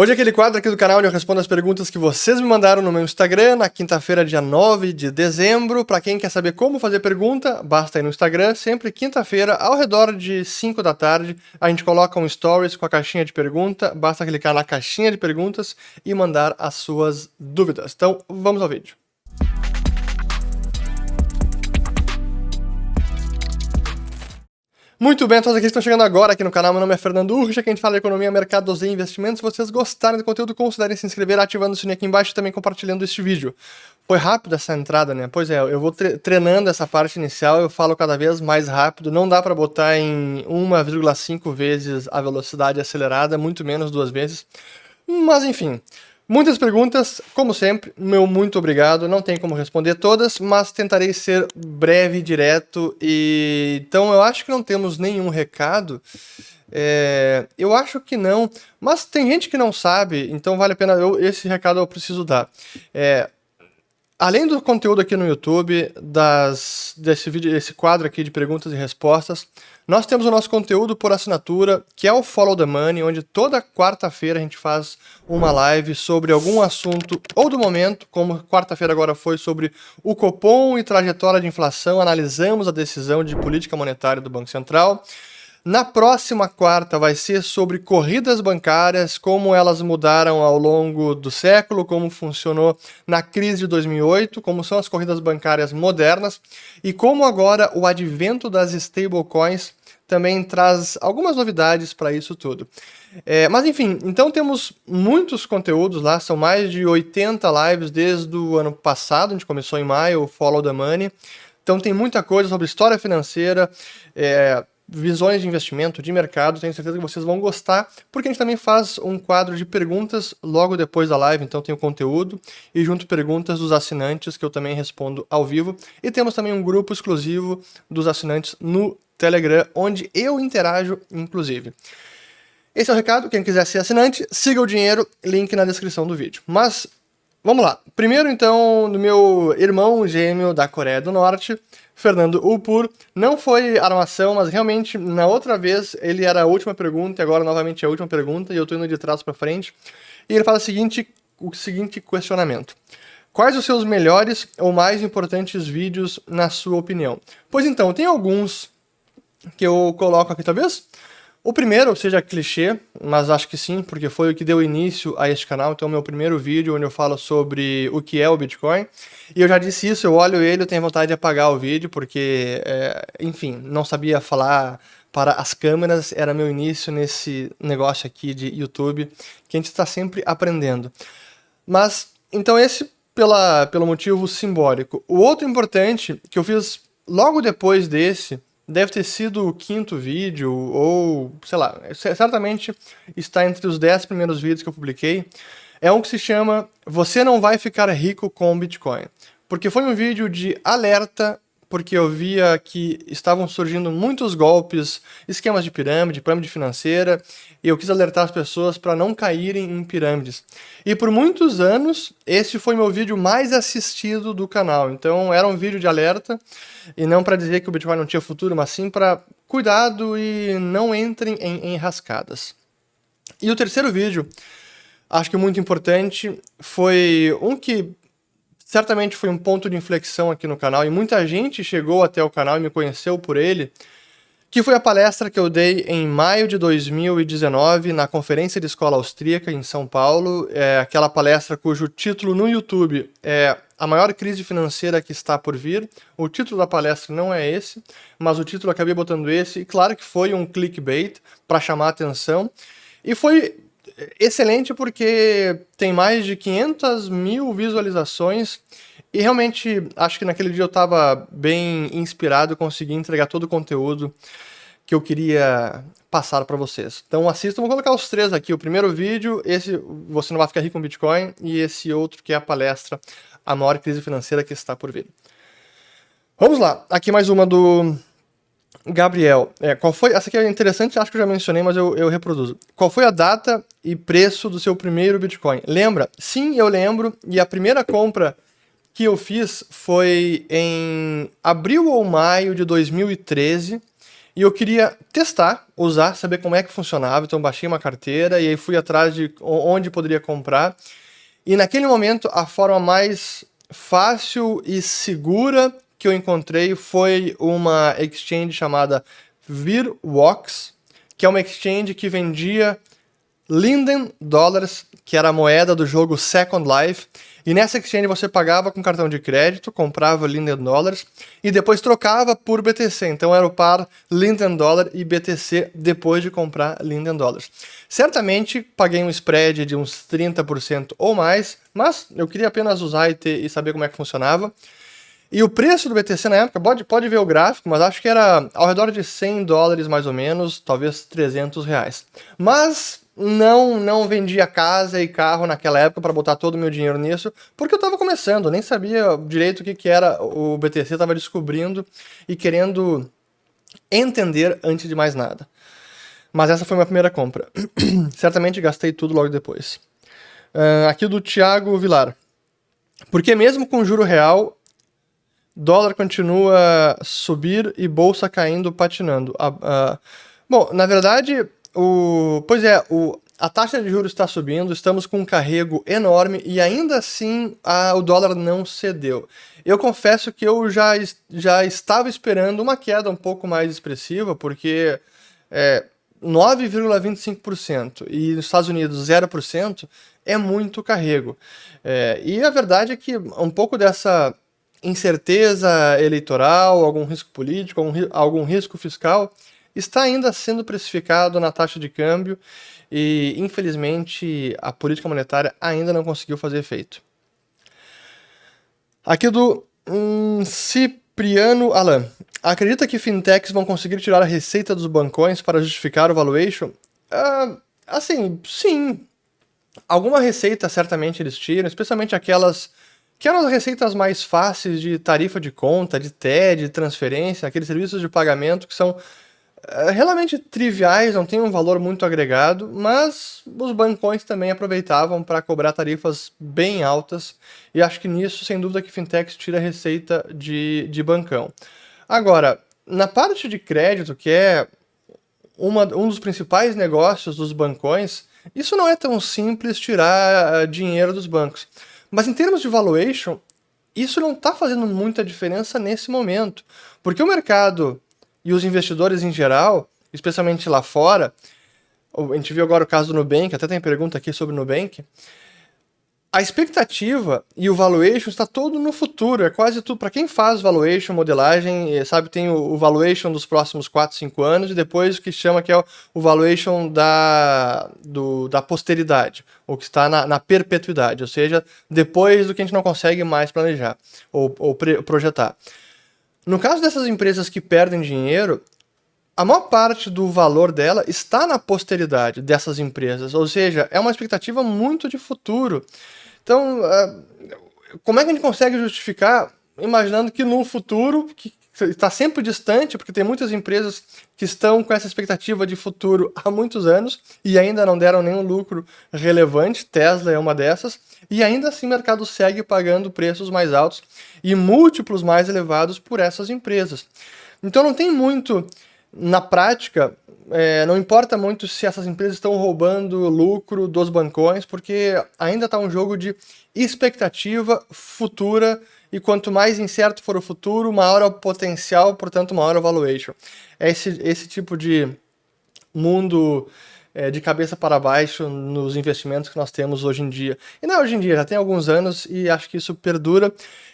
Hoje é aquele quadro aqui do canal onde eu respondo as perguntas que vocês me mandaram no meu Instagram, na quinta-feira, dia 9 de dezembro. Para quem quer saber como fazer pergunta, basta ir no Instagram, sempre quinta-feira, ao redor de 5 da tarde, a gente coloca um stories com a caixinha de pergunta, basta clicar na caixinha de perguntas e mandar as suas dúvidas. Então, vamos ao vídeo. Muito bem, todos aqui que estão chegando agora aqui no canal, meu nome é Fernando Urcha, que a gente fala de economia, mercados e investimentos. Se vocês gostarem do conteúdo, considerem se inscrever ativando o sininho aqui embaixo e também compartilhando este vídeo. Foi rápido essa entrada, né? Pois é, eu vou treinando essa parte inicial, eu falo cada vez mais rápido, não dá para botar em 1,5 vezes a velocidade acelerada, muito menos 2 vezes. Mas enfim, muitas perguntas, como sempre, meu muito obrigado, não tem como responder todas, mas tentarei ser breve e direto, e então eu acho que não temos nenhum recado, eu acho que não, mas tem gente que não sabe, então vale a pena, esse recado eu preciso dar. Além do conteúdo aqui no YouTube, desse quadro aqui de perguntas e respostas, nós temos o nosso conteúdo por assinatura, que é o Follow the Money, onde toda quarta-feira a gente faz uma live sobre algum assunto ou do momento, como quarta-feira agora foi sobre o Copom e trajetória de inflação, analisamos a decisão de política monetária do Banco Central. Na próxima quarta vai ser sobre corridas bancárias, como elas mudaram ao longo do século, como funcionou na crise de 2008, como são as corridas bancárias modernas e como agora o advento das stablecoins também traz algumas novidades para isso tudo. Mas enfim, então temos muitos conteúdos lá, são mais de 80 lives desde o ano passado, a gente começou em maio, o Follow the Money. Então tem muita coisa sobre história financeira, visões de investimento, de mercado, tenho certeza que vocês vão gostar, porque a gente também faz um quadro de perguntas logo depois da live, então tem o conteúdo e junto perguntas dos assinantes que eu também respondo ao vivo, e temos também um grupo exclusivo dos assinantes no Telegram, onde eu interajo, inclusive. Esse é o recado, quem quiser ser assinante, siga o dinheiro, link na descrição do vídeo. Mas, vamos lá. Primeiro, então, do meu irmão gêmeo da Coreia do Norte, Fernando Upur. Não foi armação, mas realmente, na outra vez, ele era a última pergunta, e agora novamente é a última pergunta, e eu tô indo de trás para frente. E ele fala o seguinte questionamento. Quais os seus melhores ou mais importantes vídeos, na sua opinião? Pois então, tem alguns que eu coloco aqui, talvez o primeiro seja clichê, mas acho que sim, porque foi o que deu início a este canal. Então, meu primeiro vídeo onde eu falo sobre o que é o Bitcoin. E eu já disse isso, eu olho ele, eu tenho vontade de apagar o vídeo, porque, enfim, não sabia falar para as câmeras, era meu início nesse negócio aqui de YouTube, que a gente está sempre aprendendo. Mas, então esse pelo motivo simbólico. O outro importante, que eu fiz logo depois desse, deve ter sido o 5º vídeo, ou, sei lá, certamente está entre os 10 primeiros vídeos que eu publiquei. É um que se chama Você Não Vai Ficar Rico com Bitcoin. Porque foi um vídeo de alerta, porque eu via que estavam surgindo muitos golpes, esquemas de pirâmide financeira, e eu quis alertar as pessoas para não caírem em pirâmides. E por muitos anos, esse foi meu vídeo mais assistido do canal. Então era um vídeo de alerta, e não para dizer que o Bitcoin não tinha futuro, mas sim para cuidado e não entrem em enrascadas. E o terceiro vídeo, acho que muito importante, foi um que certamente foi um ponto de inflexão aqui no canal, e muita gente chegou até o canal e me conheceu por ele, que foi a palestra que eu dei em maio de 2019 na Conferência de Escola Austríaca em São Paulo, aquela palestra cujo título no YouTube é A Maior Crise Financeira que Está por Vir. O título da palestra não é esse, mas o título eu acabei botando esse, e claro que foi um clickbait para chamar a atenção, e foi excelente porque tem mais de 500 mil visualizações e realmente acho que naquele dia eu estava bem inspirado e consegui entregar todo o conteúdo que eu queria passar para vocês. Então assistam, vou colocar os 3 aqui, o primeiro vídeo, esse Você Não Vai Ficar Rico com Bitcoin, e esse outro que é a palestra A Maior Crise Financeira que Está por Vir. Vamos lá, aqui mais uma do Gabriel, qual foi? Essa aqui é interessante, acho que eu já mencionei, mas eu reproduzo. Qual foi a data e preço do seu primeiro Bitcoin? Lembra? Sim, eu lembro, e a primeira compra que eu fiz foi em abril ou maio de 2013, e eu queria testar, usar, saber como é que funcionava. Então baixei uma carteira e aí fui atrás de onde poderia comprar. E naquele momento a forma mais fácil e segura que eu encontrei foi uma exchange chamada VirWox, que é uma exchange que vendia Linden Dollars, que era a moeda do jogo Second Life, e nessa exchange você pagava com cartão de crédito, comprava Linden Dollars e depois trocava por BTC. Então era o par Linden Dollar e BTC depois de comprar Linden Dollars. Certamente paguei um spread de uns 30% ou mais, mas eu queria apenas usar e saber como é que funcionava. E o preço do BTC na época, pode ver o gráfico, mas acho que era ao redor de $100 mais ou menos, talvez R$300. Mas não vendia casa e carro naquela época para botar todo o meu dinheiro nisso, porque eu estava começando, nem sabia direito o que era o BTC, estava descobrindo e querendo entender antes de mais nada. Mas essa foi minha primeira compra. Certamente gastei tudo logo depois. Aqui do Thiago Vilar. Porque mesmo com juro real, dólar continua a subir e bolsa caindo, patinando. Bom, na verdade, a taxa de juros está subindo, estamos com um carrego enorme e ainda assim o dólar não cedeu. Eu confesso que eu já estava esperando uma queda um pouco mais expressiva, porque 9,25% e nos Estados Unidos 0% é muito carrego. E a verdade é que um pouco dessa incerteza eleitoral, algum risco político, algum risco fiscal, está ainda sendo precificado na taxa de câmbio e, infelizmente, a política monetária ainda não conseguiu fazer efeito. Aqui do Cipriano Alan. Acredita que fintechs vão conseguir tirar a receita dos bancões para justificar o valuation? Assim, sim. Alguma receita certamente eles tiram, especialmente aquelas que eram as receitas mais fáceis de tarifa de conta, de TED, de transferência, aqueles serviços de pagamento que são realmente triviais, não tem um valor muito agregado, mas os bancões também aproveitavam para cobrar tarifas bem altas, e acho que nisso, sem dúvida, que fintechs tira a receita de bancão. Agora, na parte de crédito, que é um dos principais negócios dos bancões, isso não é tão simples tirar dinheiro dos bancos. Mas em termos de valuation, isso não está fazendo muita diferença nesse momento, porque o mercado e os investidores em geral, especialmente lá fora, a gente viu agora o caso do Nubank, até tem pergunta aqui sobre o Nubank, a expectativa e o valuation está todo no futuro, é quase tudo. Para quem faz valuation, modelagem, sabe, tem o valuation dos próximos 4, 5 anos e depois o que chama que é o valuation da posteridade, ou que está na perpetuidade, ou seja, depois do que a gente não consegue mais planejar ou projetar. No caso dessas empresas que perdem dinheiro, a maior parte do valor dela está na posteridade dessas empresas, ou seja, é uma expectativa muito de futuro. Então, como é que a gente consegue justificar imaginando que no futuro, que está sempre distante, porque tem muitas empresas que estão com essa expectativa de futuro há muitos anos e ainda não deram nenhum lucro relevante, Tesla é uma dessas, e ainda assim o mercado segue pagando preços mais altos e múltiplos mais elevados por essas empresas. Então não tem muito, na prática, não importa muito se essas empresas estão roubando lucro dos bancões, porque ainda está um jogo de expectativa futura, e quanto mais incerto for o futuro, maior é o potencial, portanto maior é o valuation. É esse tipo de mundo de cabeça para baixo nos investimentos que nós temos hoje em dia. E não é hoje em dia, já tem alguns anos e acho que isso perdura.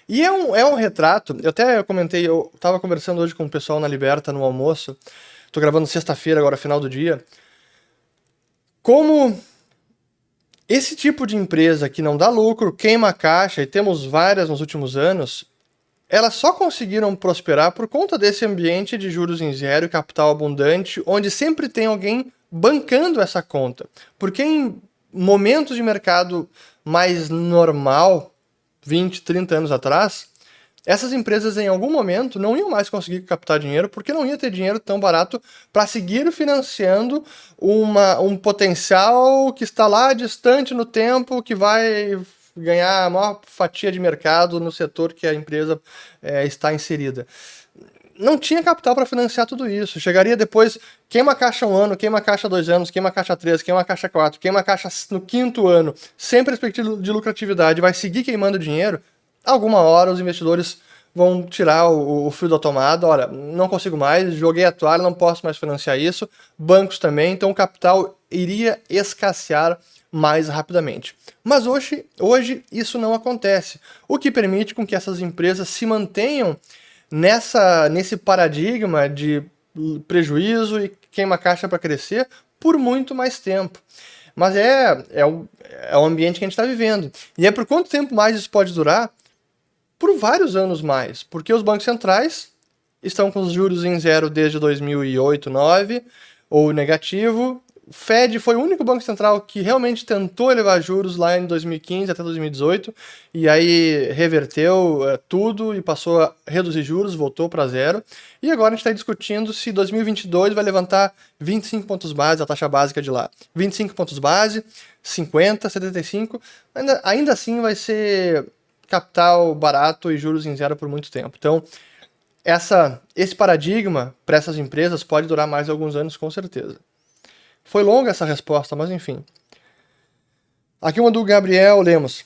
E é um retrato, eu comentei, eu estava conversando hoje com o pessoal na Liberta no almoço, estou gravando sexta-feira agora, final do dia, como esse tipo de empresa que não dá lucro, queima a caixa, e temos várias nos últimos anos, elas só conseguiram prosperar por conta desse ambiente de juros em zero e capital abundante, onde sempre tem alguém bancando essa conta. Porque em momentos de mercado mais normal, 20, 30 anos atrás, essas empresas em algum momento não iam mais conseguir captar dinheiro, porque não ia ter dinheiro tão barato para seguir financiando um potencial que está lá distante no tempo, que vai ganhar a maior fatia de mercado no setor que a empresa está inserida. não tinha capital para financiar tudo isso. Chegaria depois, queima a caixa 1 ano, queima a caixa 2 anos, queima a caixa 3, queima a caixa 4, queima a caixa no 5º ano, sem perspectiva de lucratividade, vai seguir queimando dinheiro. Alguma hora os investidores vão tirar o fio da tomada. Olha, não consigo mais, joguei a toalha, não posso mais financiar isso. Bancos também, então o capital iria escassear mais rapidamente. Mas hoje isso não acontece, o que permite com que essas empresas se mantenham nesse paradigma de prejuízo e queima caixa para crescer por muito mais tempo. Mas é o ambiente que a gente está vivendo. E por quanto tempo mais isso pode durar? Por vários anos mais, porque os bancos centrais estão com os juros em zero desde 2008, 2009, ou negativo. O Fed foi o único banco central que realmente tentou elevar juros lá em 2015 até 2018, e aí reverteu tudo e passou a reduzir juros, voltou para zero. E agora a gente está discutindo se 2022 vai levantar 25 pontos base, a taxa básica de lá. 25 pontos base, 50, 75, ainda assim vai ser capital barato e juros em zero por muito tempo. Então, esse paradigma para essas empresas pode durar mais alguns anos, com certeza. Foi longa essa resposta, mas enfim. Aqui uma do Gabriel Lemos.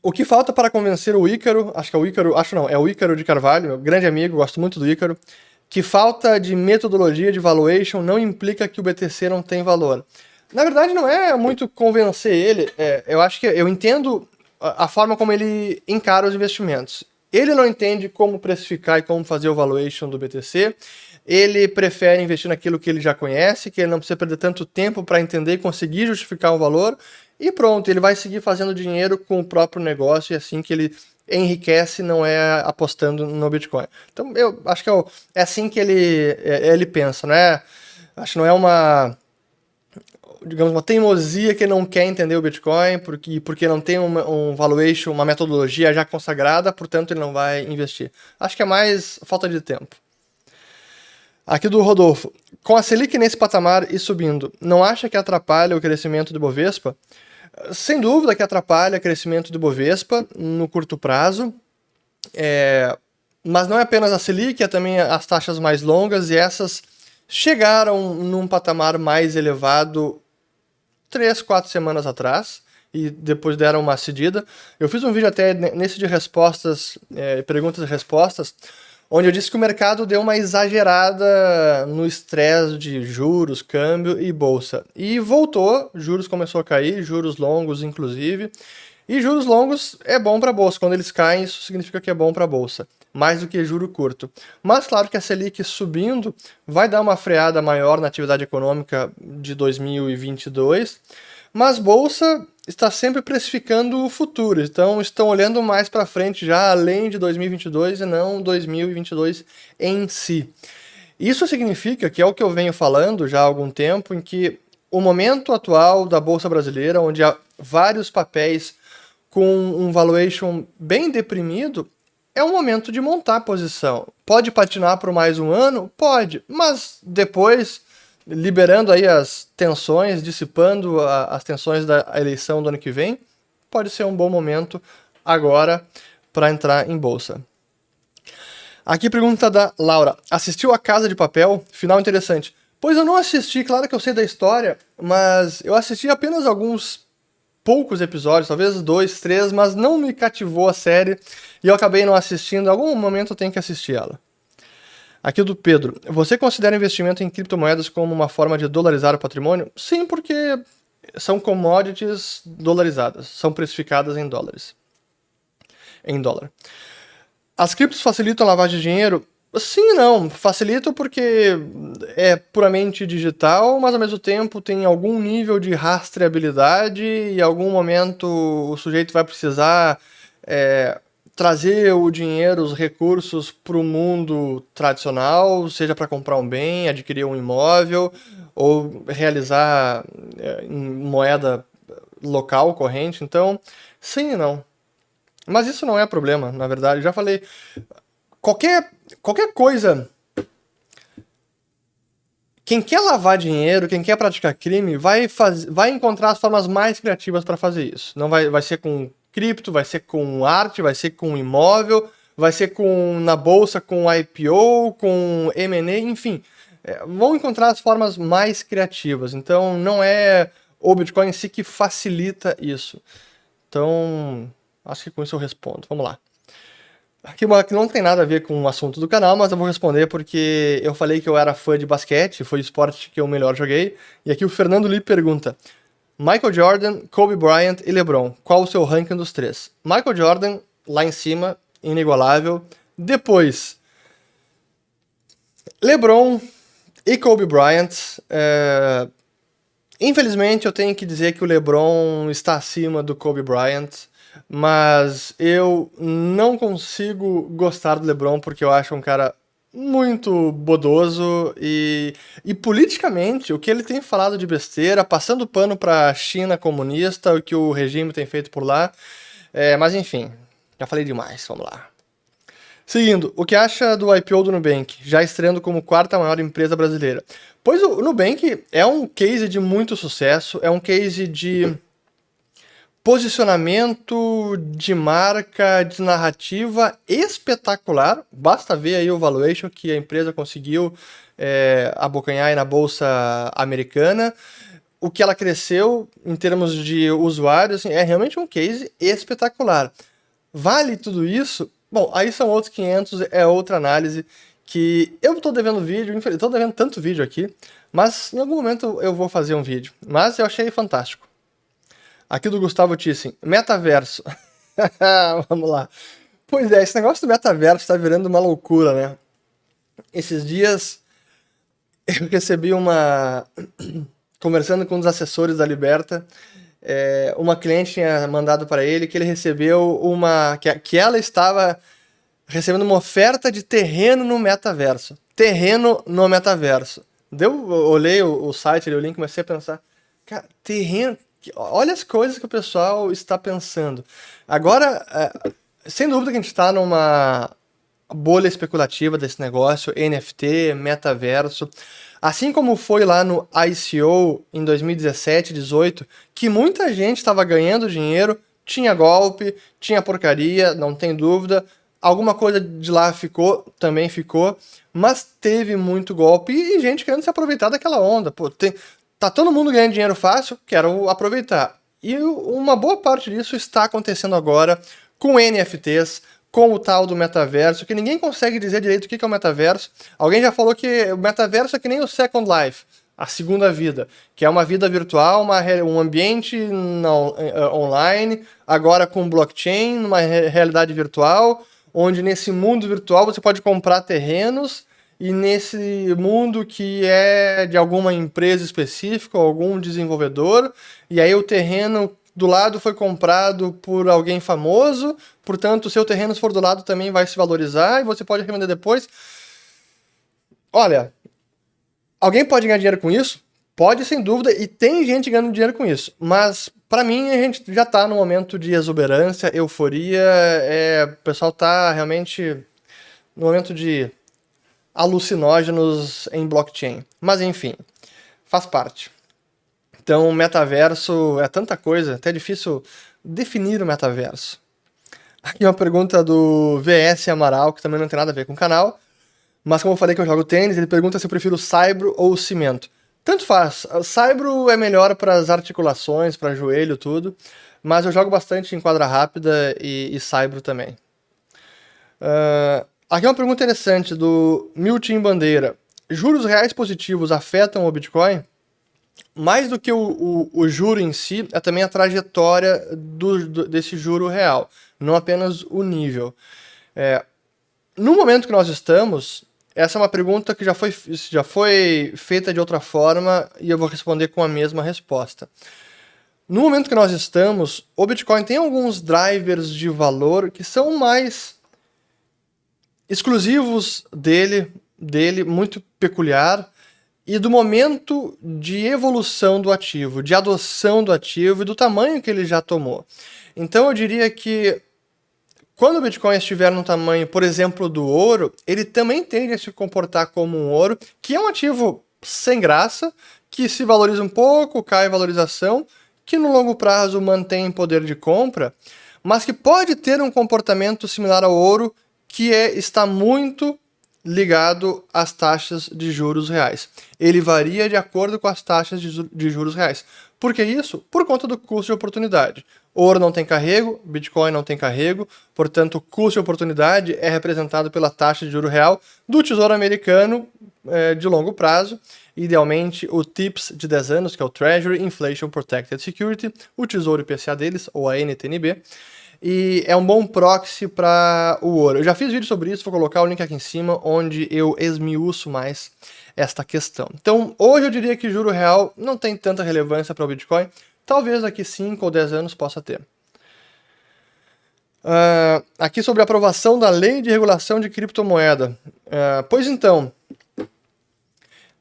O que falta para convencer o Ícaro, é o Ícaro de Carvalho, meu grande amigo, gosto muito do Ícaro, que falta de metodologia de valuation não implica que o BTC não tem valor? Na verdade, não é muito convencer ele. Eu acho que eu entendo a forma como ele encara os investimentos. Ele não entende como precificar e como fazer o valuation do BTC. Ele prefere investir naquilo que ele já conhece, que ele não precisa perder tanto tempo para entender e conseguir justificar o valor. E pronto, ele vai seguir fazendo dinheiro com o próprio negócio e assim que ele enriquece, não é apostando no Bitcoin. Então eu acho que é assim que ele pensa, não é? Acho que não é uma teimosia que ele não quer entender o Bitcoin, porque não tem um valuation, uma metodologia já consagrada, portanto ele não vai investir. Acho que é mais falta de tempo. Aqui do Rodolfo. Com a Selic nesse patamar e subindo, não acha que atrapalha o crescimento do Bovespa? Sem dúvida que atrapalha o crescimento do Bovespa no curto prazo. Mas não é apenas a Selic, é também as taxas mais longas, e essas chegaram num patamar mais elevado 3, 4 semanas atrás, e depois deram uma cedida. Eu fiz um vídeo até nesse de respostas, perguntas e respostas, onde eu disse que o mercado deu uma exagerada no estresse de juros, câmbio e bolsa. E voltou, juros começou a cair, juros longos inclusive. E juros longos é bom para a bolsa. Quando eles caem, isso significa que é bom para a bolsa, mais do que juro curto. Mas claro que a Selic subindo vai dar uma freada maior na atividade econômica de 2022, mas bolsa está sempre precificando o futuro, então estão olhando mais para frente já, além de 2022 e não 2022 em si. Isso significa que é o que eu venho falando já há algum tempo, em que o momento atual da Bolsa Brasileira, onde há vários papéis com um valuation bem deprimido, é um momento de montar a posição. Pode patinar por mais um ano? Pode, mas depois, liberando aí as tensões, dissipando as tensões da eleição do ano que vem, pode ser um bom momento agora para entrar em bolsa. Aqui pergunta da Laura. Assistiu a Casa de Papel? Final interessante. Pois eu não assisti, claro que eu sei da história, mas eu assisti apenas poucos episódios, talvez 2, 3, mas não me cativou a série e eu acabei não assistindo. Em algum momento eu tenho que assistir ela. Aqui do Pedro. Você considera investimento em criptomoedas como uma forma de dolarizar o patrimônio? Sim, porque são commodities dolarizadas, são precificadas em dólares. Em dólar. As criptos facilitam a lavagem de dinheiro? Sim e não. Facilitam porque é puramente digital, mas ao mesmo tempo tem algum nível de rastreabilidade e em algum momento o sujeito vai precisar trazer o dinheiro, os recursos para o mundo tradicional, seja para comprar um bem, adquirir um imóvel ou realizar em moeda local, corrente. Então, sim e não. Mas isso não é problema, na verdade. Já falei, qualquer coisa, quem quer lavar dinheiro, quem quer praticar crime, vai encontrar as formas mais criativas para fazer isso. Não vai ser com cripto, vai ser com arte, vai ser com imóvel, vai ser na bolsa, com IPO, com M&A, enfim. Vão encontrar as formas mais criativas. Então, não é o Bitcoin em si que facilita isso. Então, acho que com isso eu respondo. Vamos lá. Aqui uma que não tem nada a ver com o assunto do canal, mas eu vou responder porque eu falei que eu era fã de basquete, foi o esporte que eu melhor joguei. E aqui o Fernando Lee pergunta: Michael Jordan, Kobe Bryant e LeBron, qual o seu ranking dos três? Michael Jordan, lá em cima, inigualável. Depois, LeBron e Kobe Bryant. Infelizmente, eu tenho que dizer que o LeBron está acima do Kobe Bryant, mas eu não consigo gostar do LeBron porque eu acho um cara muito bodoso e politicamente o que ele tem falado de besteira, passando pano para a China comunista, o que o regime tem feito por lá. Mas enfim, já falei demais, vamos lá. Seguindo, o que acha do IPO do Nubank, já estreando como quarta maior empresa brasileira? Pois o Nubank é um case de muito sucesso, é um case de posicionamento, de marca, de narrativa espetacular. Basta ver aí o valuation que a empresa conseguiu abocanhar aí na bolsa americana. O que ela cresceu em termos de usuários assim, é realmente um case espetacular. Vale tudo isso? Bom, aí são outros 500, é outra análise que eu tô devendo vídeo, infelizmente, tô devendo tanto vídeo aqui, mas em algum momento eu vou fazer um vídeo. Mas eu achei fantástico. Aqui do Gustavo Thyssen, metaverso. Vamos lá. Pois é, esse negócio do metaverso tá virando uma loucura, né? Esses dias eu recebi conversando com um dos assessores da Liberta, uma cliente tinha mandado para ele que ele recebeu que ela estava recebendo uma oferta de terreno no metaverso. Terreno no metaverso. Eu olhei o site, olhei o link, comecei a pensar, cara, terreno, olha as coisas que o pessoal está pensando. Agora, sem dúvida que a gente está numa bolha especulativa desse negócio, NFT, metaverso. Assim como foi lá no ICO em 2017, 2018, que muita gente estava ganhando dinheiro, tinha golpe, tinha porcaria, não tem dúvida. Alguma coisa de lá também ficou, mas teve muito golpe e gente querendo se aproveitar daquela onda. Pô, tá todo mundo ganhando dinheiro fácil, quero aproveitar. E uma boa parte disso está acontecendo agora com NFTs, com o tal do metaverso, que ninguém consegue dizer direito o que é o metaverso. Alguém já falou que o metaverso é que nem o Second Life, a segunda vida, que é uma vida virtual, um ambiente online, agora com blockchain, numa realidade virtual, onde nesse mundo virtual você pode comprar terrenos, e nesse mundo que é de alguma empresa específica, ou algum desenvolvedor, e aí o terreno do lado foi comprado por alguém famoso, portanto, o seu terreno, se for do lado, também vai se valorizar e você pode revender depois. Olha, alguém pode ganhar dinheiro com isso? Pode, sem dúvida, e tem gente ganhando dinheiro com isso. Mas, para mim, a gente já tá no momento de exuberância, euforia, o pessoal tá realmente no momento de alucinógenos em blockchain. Mas, enfim, faz parte. Então, o metaverso é tanta coisa, até é difícil definir o metaverso. Aqui uma pergunta do VS Amaral, que também não tem nada a ver com o canal, mas como eu falei que eu jogo tênis, ele pergunta se eu prefiro saibro ou cimento. Tanto faz, o saibro é melhor para as articulações, para joelho, tudo, mas eu jogo bastante em quadra rápida e saibro também. Aqui uma pergunta interessante do Milton Bandeira. Juros reais positivos afetam o Bitcoin? Mais do que o juro em si, é também a trajetória desse juro real, não apenas o nível. No momento que nós estamos, essa é uma pergunta que já foi feita de outra forma e eu vou responder com a mesma resposta. No momento que nós estamos, o Bitcoin tem alguns drivers de valor que são mais exclusivos dele, muito peculiar, e do momento de evolução do ativo, de adoção do ativo e do tamanho que ele já tomou. Então eu diria que quando o Bitcoin estiver no tamanho, por exemplo, do ouro, ele também tende a se comportar como um ouro, que é um ativo sem graça, que se valoriza um pouco, cai em valorização, que no longo prazo mantém poder de compra, mas que pode ter um comportamento similar ao ouro, que está muito ligado às taxas de juros reais. Ele varia de acordo com as taxas de juros reais. Por que isso? Por conta do custo de oportunidade. Ouro não tem carrego, Bitcoin não tem carrego, portanto o custo de oportunidade é representado pela taxa de juro real do Tesouro Americano de longo prazo, idealmente o TIPS de 10 anos, que é o Treasury Inflation Protected Security, o Tesouro IPCA deles, ou a NTNB, e é um bom proxy para o ouro. Eu já fiz vídeo sobre isso, vou colocar o link aqui em cima, onde eu esmiuço mais esta questão. Então, hoje eu diria que juro real não tem tanta relevância para o Bitcoin, talvez daqui 5 ou 10 anos possa ter. Aqui sobre a aprovação da Lei de Regulação de Criptomoeda. Pois então,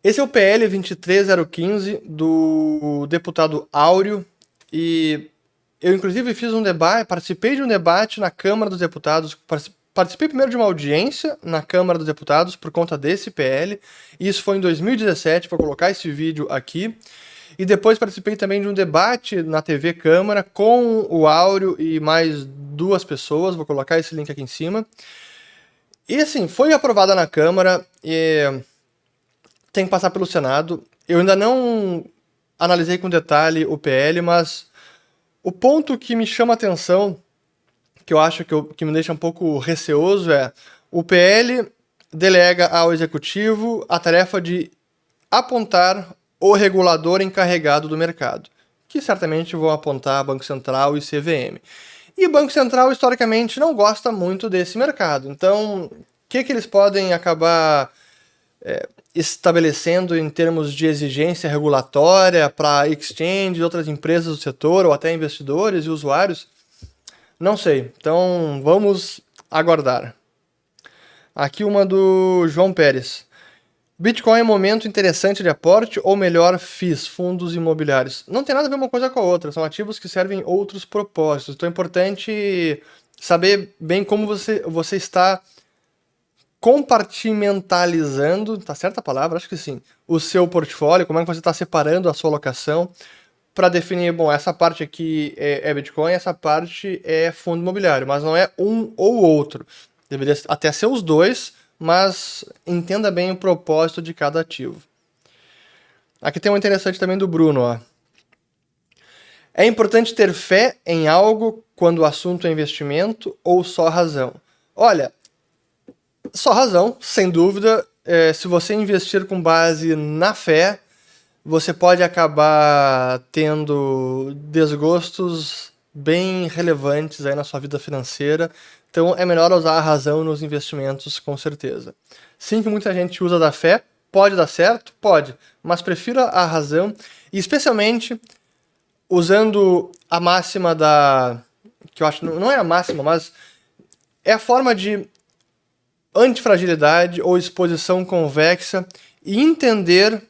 esse é o PL 23015 do deputado Áureo, e eu inclusive fiz um debate, participei de um debate na Câmara dos Deputados, participei primeiro de uma audiência na Câmara dos Deputados por conta desse PL, e isso foi em 2017, vou colocar esse vídeo aqui, e depois participei também de um debate na TV Câmara com o Áureo e mais 2 pessoas, vou colocar esse link aqui em cima. E assim, foi aprovada na Câmara, e tem que passar pelo Senado. Eu ainda não analisei com detalhe o PL, mas o ponto que me chama a atenção, que eu acho que me deixa um pouco receoso, é o PL delega ao Executivo a tarefa de apontar o regulador encarregado do mercado, que certamente vão apontar Banco Central e CVM. E o Banco Central, historicamente, não gosta muito desse mercado. Então, o que eles podem acabar estabelecendo em termos de exigência regulatória para exchange e outras empresas do setor, ou até investidores e usuários? Não sei. Então, vamos aguardar. Aqui uma do João Pérez. Bitcoin é um momento interessante de aporte ou melhor, FIIs, fundos imobiliários? Não tem nada a ver uma coisa com a outra, são ativos que servem outros propósitos. Então é importante saber bem como você está compartimentalizando, tá certa a palavra? Acho que sim, o seu portfólio, como é que você está separando a sua alocação para definir, bom, essa parte aqui é Bitcoin, essa parte é fundo imobiliário, mas não é um ou outro. Deveria até ser os dois, mas entenda bem o propósito de cada ativo. Aqui tem um interessante também do Bruno, ó. É importante ter fé em algo quando o assunto é investimento ou só razão? Olha, só razão, sem dúvida. Se você investir com base na fé, você pode acabar tendo desgostos bem relevantes aí na sua vida financeira. Então é melhor usar a razão nos investimentos, com certeza. Sim, que muita gente usa da fé, pode dar certo? Pode, mas prefira a razão, e especialmente usando a máxima que eu acho, não é a máxima, mas é a forma de antifragilidade ou exposição convexa, e entender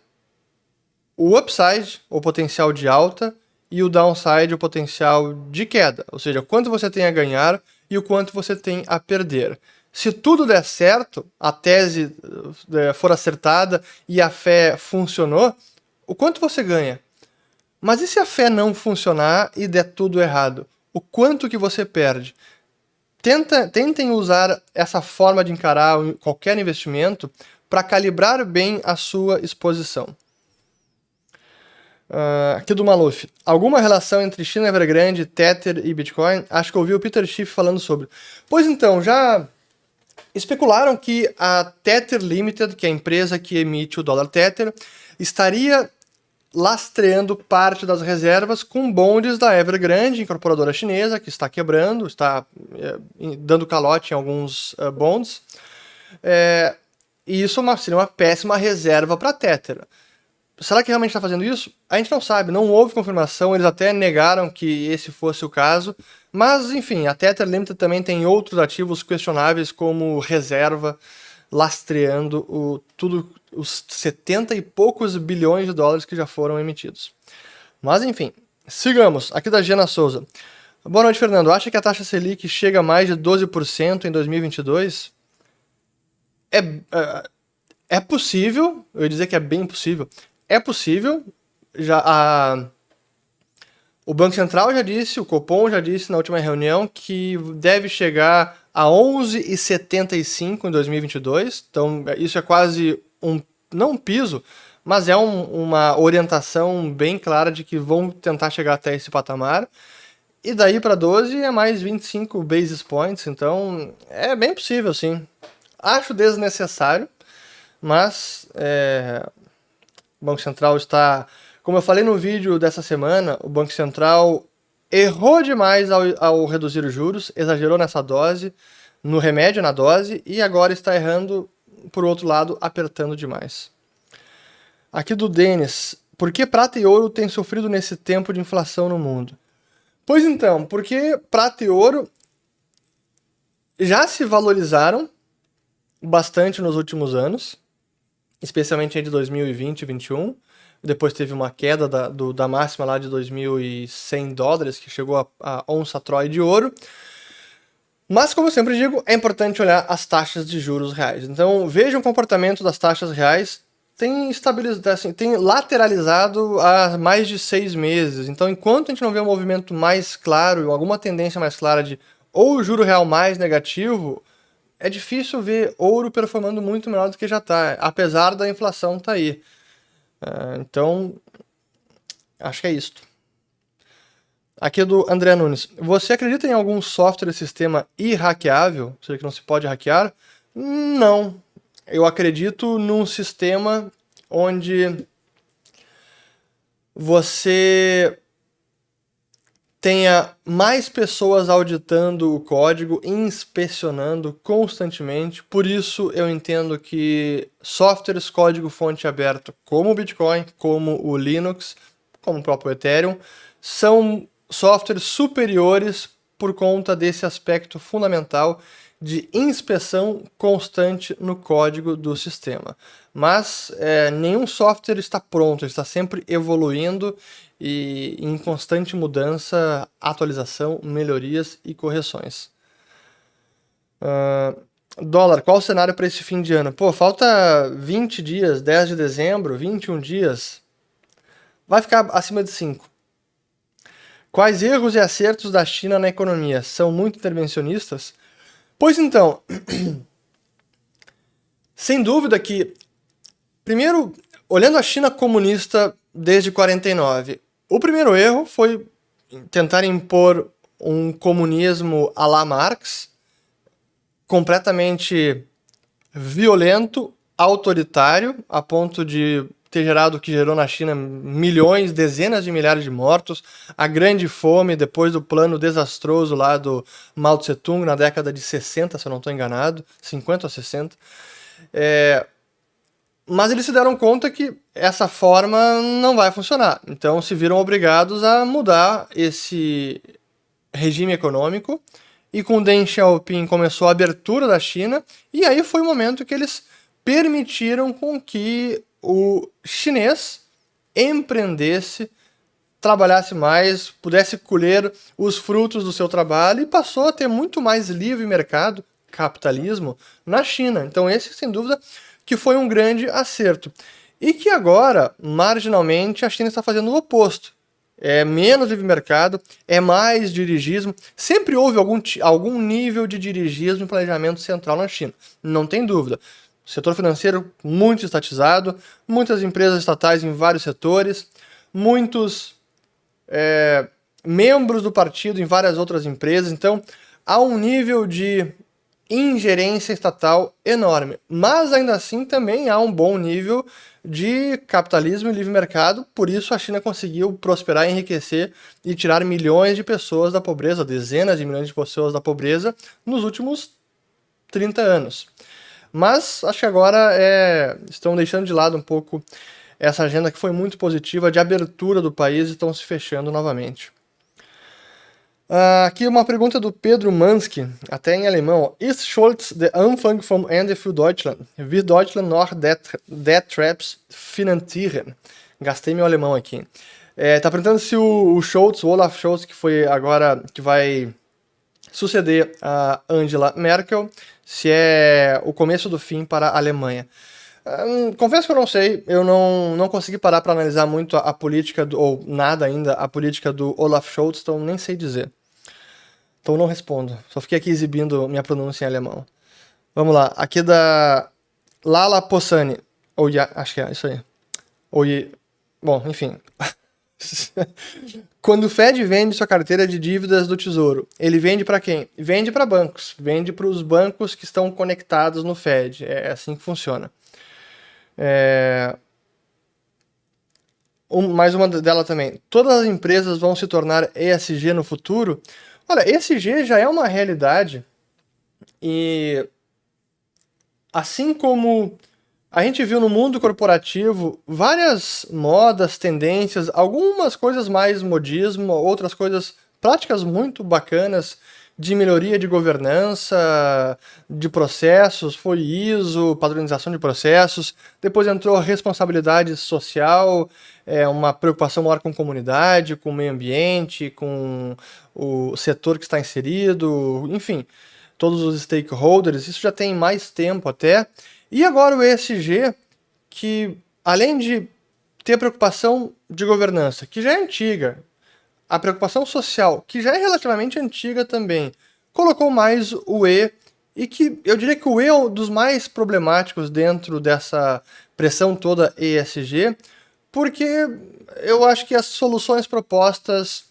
o upside, o potencial de alta, e o downside, o potencial de queda. Ou seja, quanto você tem a ganhar e o quanto você tem a perder. Se tudo der certo, a tese for acertada e a fé funcionou, o quanto você ganha? Mas e se a fé não funcionar e der tudo errado? O quanto que você perde? Tentem usar essa forma de encarar qualquer investimento para calibrar bem a sua exposição. Aqui do Maluf. Alguma relação entre China Evergrande, Tether e Bitcoin? Acho que eu ouvi o Peter Schiff falando sobre. Pois então, já especularam que a Tether Limited, que é a empresa que emite o dólar Tether, estaria lastreando parte das reservas com bonds da Evergrande, incorporadora chinesa, que está quebrando, está dando calote em alguns bonds. E isso seria uma péssima reserva para a Tether. Será que realmente está fazendo isso? A gente não sabe, não houve confirmação, eles até negaram que esse fosse o caso, mas enfim, a Tether Limited também tem outros ativos questionáveis como reserva, lastreando os 70 e poucos bilhões de dólares que já foram emitidos. Mas enfim, sigamos. Aqui da Giana Souza. Boa noite, Fernando. Acha que a taxa Selic chega a mais de 12% em 2022? É possível, eu ia dizer que é bem possível. É possível, O Banco Central já disse, o Copom já disse na última reunião que deve chegar a 11,75 em 2022. Então, isso é quase não um piso, mas é uma orientação bem clara de que vão tentar chegar até esse patamar. E daí para 12 é mais 25 basis points, então é bem possível, sim. Acho desnecessário, mas o Banco Central está... Como eu falei no vídeo dessa semana, o Banco Central errou demais ao reduzir os juros, exagerou nessa dose, no remédio, na dose, e agora está errando, por outro lado, apertando demais. Aqui do Denis, por que prata e ouro têm sofrido nesse tempo de inflação no mundo? Pois então, porque prata e ouro já se valorizaram bastante nos últimos anos, especialmente de 2020 e 2021. Depois teve uma queda da máxima lá de $2.100, que chegou a onça Troy de ouro. Mas, como eu sempre digo, é importante olhar as taxas de juros reais. Então, veja o comportamento das taxas reais. Tem estabilizado, assim, tem lateralizado há mais de 6 meses. Então, enquanto a gente não vê um movimento mais claro, alguma tendência mais clara de ou o juro real mais negativo, é difícil ver ouro performando muito melhor do que já está, apesar da inflação estar aí. Então, acho que é isso. Aqui é do André Nunes. Você acredita em algum software e sistema irhackeável? Ou seja, que não se pode hackear? Não. Eu acredito num sistema onde você tenha mais pessoas auditando o código, inspecionando constantemente. Por isso eu entendo que softwares código-fonte aberto, como o Bitcoin, como o Linux, como o próprio Ethereum, são softwares superiores por conta desse aspecto fundamental de inspeção constante no código do sistema. Mas nenhum software está pronto, ele está sempre evoluindo e em constante mudança, atualização, melhorias e correções. Dólar, qual o cenário para esse fim de ano? Pô, falta 20 dias, 10 de dezembro, 21 dias. Vai ficar acima de 5. Quais erros e acertos da China na economia? São muito intervencionistas? Pois então, sem dúvida que, primeiro, olhando a China comunista desde 49, o primeiro erro foi tentar impor um comunismo à la Marx, completamente violento, autoritário, a ponto de ter gerado o que gerou na China milhões, dezenas de milhares de mortos, a grande fome depois do plano desastroso lá do Mao Tse Tung na década de 60, se eu não estou enganado, 50 ou 60. Mas eles se deram conta que essa forma não vai funcionar. Então se viram obrigados a mudar esse regime econômico. E com Deng Xiaoping começou a abertura da China. E aí foi o momento que eles permitiram com que o chinês empreendesse, trabalhasse mais, pudesse colher os frutos do seu trabalho e passou a ter muito mais livre mercado, capitalismo, na China. Então esse, sem dúvida, que foi um grande acerto. E que agora, marginalmente, a China está fazendo o oposto. É menos livre mercado, é mais dirigismo. Sempre houve algum nível de dirigismo e planejamento central na China, não tem dúvida. Setor financeiro muito estatizado, muitas empresas estatais em vários setores, muitos membros do partido em várias outras empresas. Então, há um nível de ingerência estatal enorme. Mas, ainda assim, também há um bom nível de capitalismo e livre mercado. Por isso, a China conseguiu prosperar, enriquecer e tirar milhões de pessoas da pobreza, dezenas de milhões de pessoas da pobreza, nos últimos 30 anos. Mas acho que agora estão deixando de lado um pouco essa agenda que foi muito positiva de abertura do país e estão se fechando novamente. Aqui uma pergunta do Pedro Mansky, até em alemão. Ist Scholz der Anfang vom Ende für Deutschland? Wird Deutschland noch Debt Traps finanzieren? Gastei meu alemão aqui. Tá perguntando se o Scholz, o Olaf Scholz, que vai suceder a Angela Merkel, se é o começo do fim para a Alemanha. Confesso que eu não sei, eu não consegui parar para analisar muito a política, ou nada ainda, a política do Olaf Scholz, então nem sei dizer. Então não respondo, só fiquei aqui exibindo minha pronúncia em alemão. Vamos lá, aqui da Lala Possani, acho que é isso aí. Bom, enfim. Quando o Fed vende sua carteira de dívidas do Tesouro, ele vende para quem? Vende para bancos, vende para os bancos que estão conectados no Fed, é assim que funciona. Mais uma dela também. Todas as empresas vão se tornar ESG no futuro? Olha, ESG já é uma realidade e assim como a gente viu no mundo corporativo várias modas, tendências, algumas coisas mais modismo, outras coisas, práticas muito bacanas de melhoria de governança, de processos, foi ISO, padronização de processos, depois entrou responsabilidade social, uma preocupação maior com a comunidade, com o meio ambiente, com o setor que está inserido, enfim, todos os stakeholders, isso já tem mais tempo até. E agora o ESG, que além de ter preocupação de governança, que já é antiga, a preocupação social, que já é relativamente antiga também, colocou mais o E, e que eu diria que o E é um dos mais problemáticos dentro dessa pressão toda ESG, porque eu acho que as soluções propostas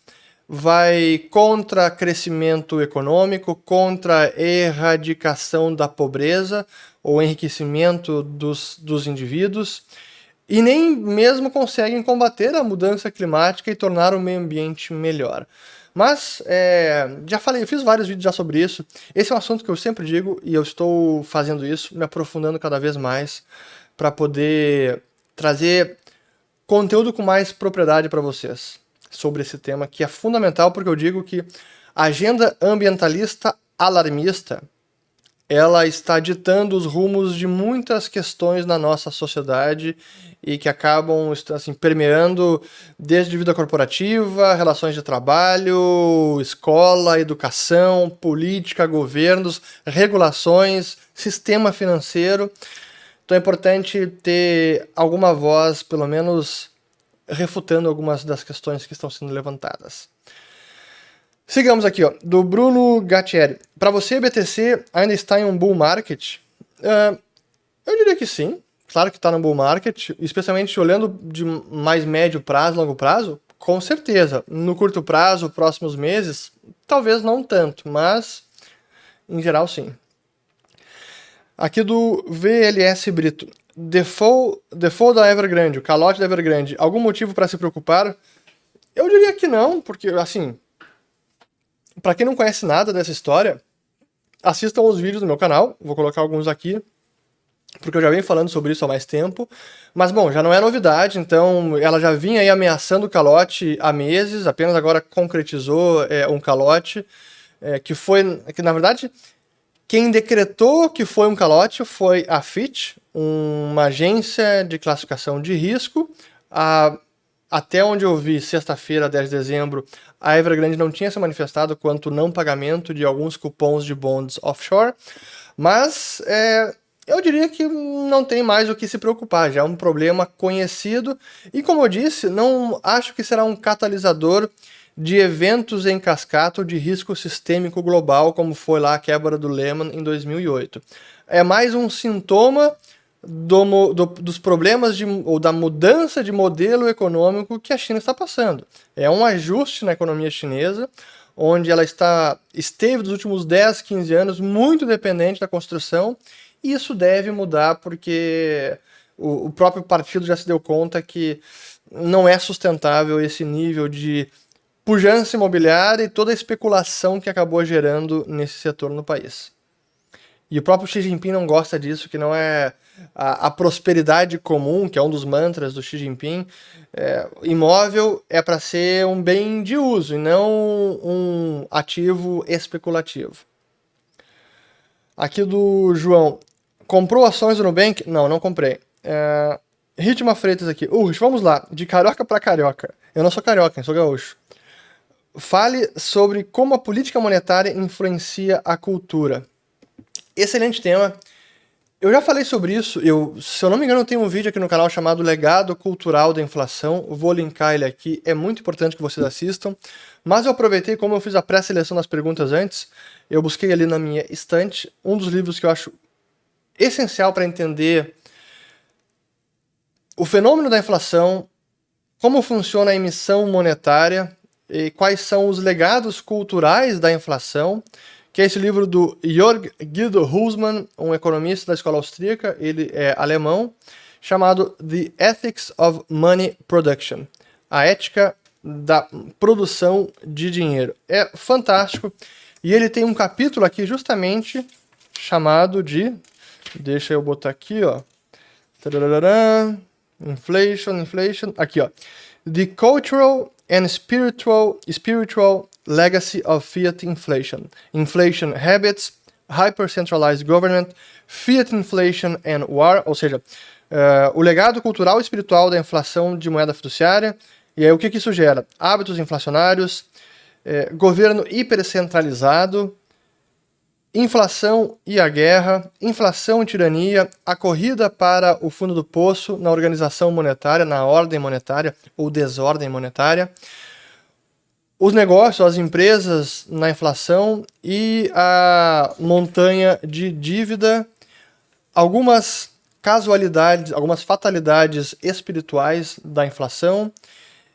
vai contra crescimento econômico, contra erradicação da pobreza ou enriquecimento dos indivíduos, e nem mesmo conseguem combater a mudança climática e tornar o meio ambiente melhor. Mas, já falei, eu fiz vários vídeos já sobre isso. Esse é um assunto que eu sempre digo e eu estou fazendo isso, me aprofundando cada vez mais para poder trazer conteúdo com mais propriedade para vocês sobre esse tema, que é fundamental, porque eu digo que a agenda ambientalista alarmista ela está ditando os rumos de muitas questões na nossa sociedade e que acabam assim, permeando desde vida corporativa, relações de trabalho, escola, educação, política, governos, regulações, sistema financeiro. Então é importante ter alguma voz, pelo menos, refutando algumas das questões que estão sendo levantadas. Sigamos aqui, ó, do Bruno Gattieri. Para você, BTC ainda está em um bull market? Eu diria que sim. Claro que está no bull market, especialmente olhando de mais médio prazo, longo prazo, com certeza. No curto prazo, próximos meses, talvez não tanto, mas em geral sim. Aqui do VLS Brito. Default da Evergrande, o calote da Evergrande, algum motivo para se preocupar? Eu diria que não, porque assim, para quem não conhece nada dessa história, assistam os vídeos do meu canal, vou colocar alguns aqui, porque eu já venho falando sobre isso há mais tempo. Mas bom, já não é novidade, então ela já vinha aí ameaçando o calote há meses, apenas agora concretizou um calote, que na verdade quem decretou que foi um calote foi a Fitch, uma agência de classificação de risco. Até onde eu vi, sexta-feira, 10 de dezembro, a Evergrande não tinha se manifestado quanto não pagamento de alguns cupons de bonds offshore, mas eu diria que não tem mais o que se preocupar, já é um problema conhecido e, como eu disse, não acho que será um catalisador de eventos em cascata de risco sistêmico global, como foi lá a quebra do Lehman em 2008. É mais um sintoma dos problemas ou da mudança de modelo econômico que a China está passando. É um ajuste na economia chinesa, onde ela esteve nos últimos 10, 15 anos muito dependente da construção, e isso deve mudar porque o próprio partido já se deu conta que não é sustentável esse nível de pujança imobiliária e toda a especulação que acabou gerando nesse setor no país. E o próprio Xi Jinping não gosta disso, que não é a prosperidade comum, que é um dos mantras do Xi Jinping. Imóvel é para ser um bem de uso e não um ativo especulativo. Aqui do João. Comprou ações do Nubank? Não, não comprei. Ritma Freitas aqui. Vamos lá. De carioca para carioca. Eu não sou carioca, eu sou gaúcho. Fale sobre como a política monetária influencia a cultura. Excelente tema. Eu já falei sobre isso, se eu não me engano, eu tenho um vídeo aqui no canal chamado Legado Cultural da Inflação, eu vou linkar ele aqui, é muito importante que vocês assistam, mas eu aproveitei, como eu fiz a pré-seleção das perguntas antes, eu busquei ali na minha estante um dos livros que eu acho essencial para entender o fenômeno da inflação, como funciona a emissão monetária e quais são os legados culturais da inflação, que é esse livro do Jörg Guido Husmann, um economista da escola austríaca, ele é alemão, chamado The Ethics of Money Production, a ética da produção de dinheiro. É fantástico, e ele tem um capítulo aqui justamente chamado de, deixa eu botar aqui, ó, inflation, aqui ó, The Cultural and Spiritual Legacy of Fiat Inflation. Inflation Habits, Hyper-Centralized Government, Fiat Inflation and War, ou seja, o legado cultural e espiritual da inflação de moeda fiduciária. E aí o que isso gera? Hábitos inflacionários, governo hipercentralizado, inflação e a guerra, inflação e tirania, a corrida para o fundo do poço na organização monetária, na ordem monetária ou desordem monetária, os negócios, as empresas na inflação e a montanha de dívida, algumas casualidades, algumas fatalidades espirituais da inflação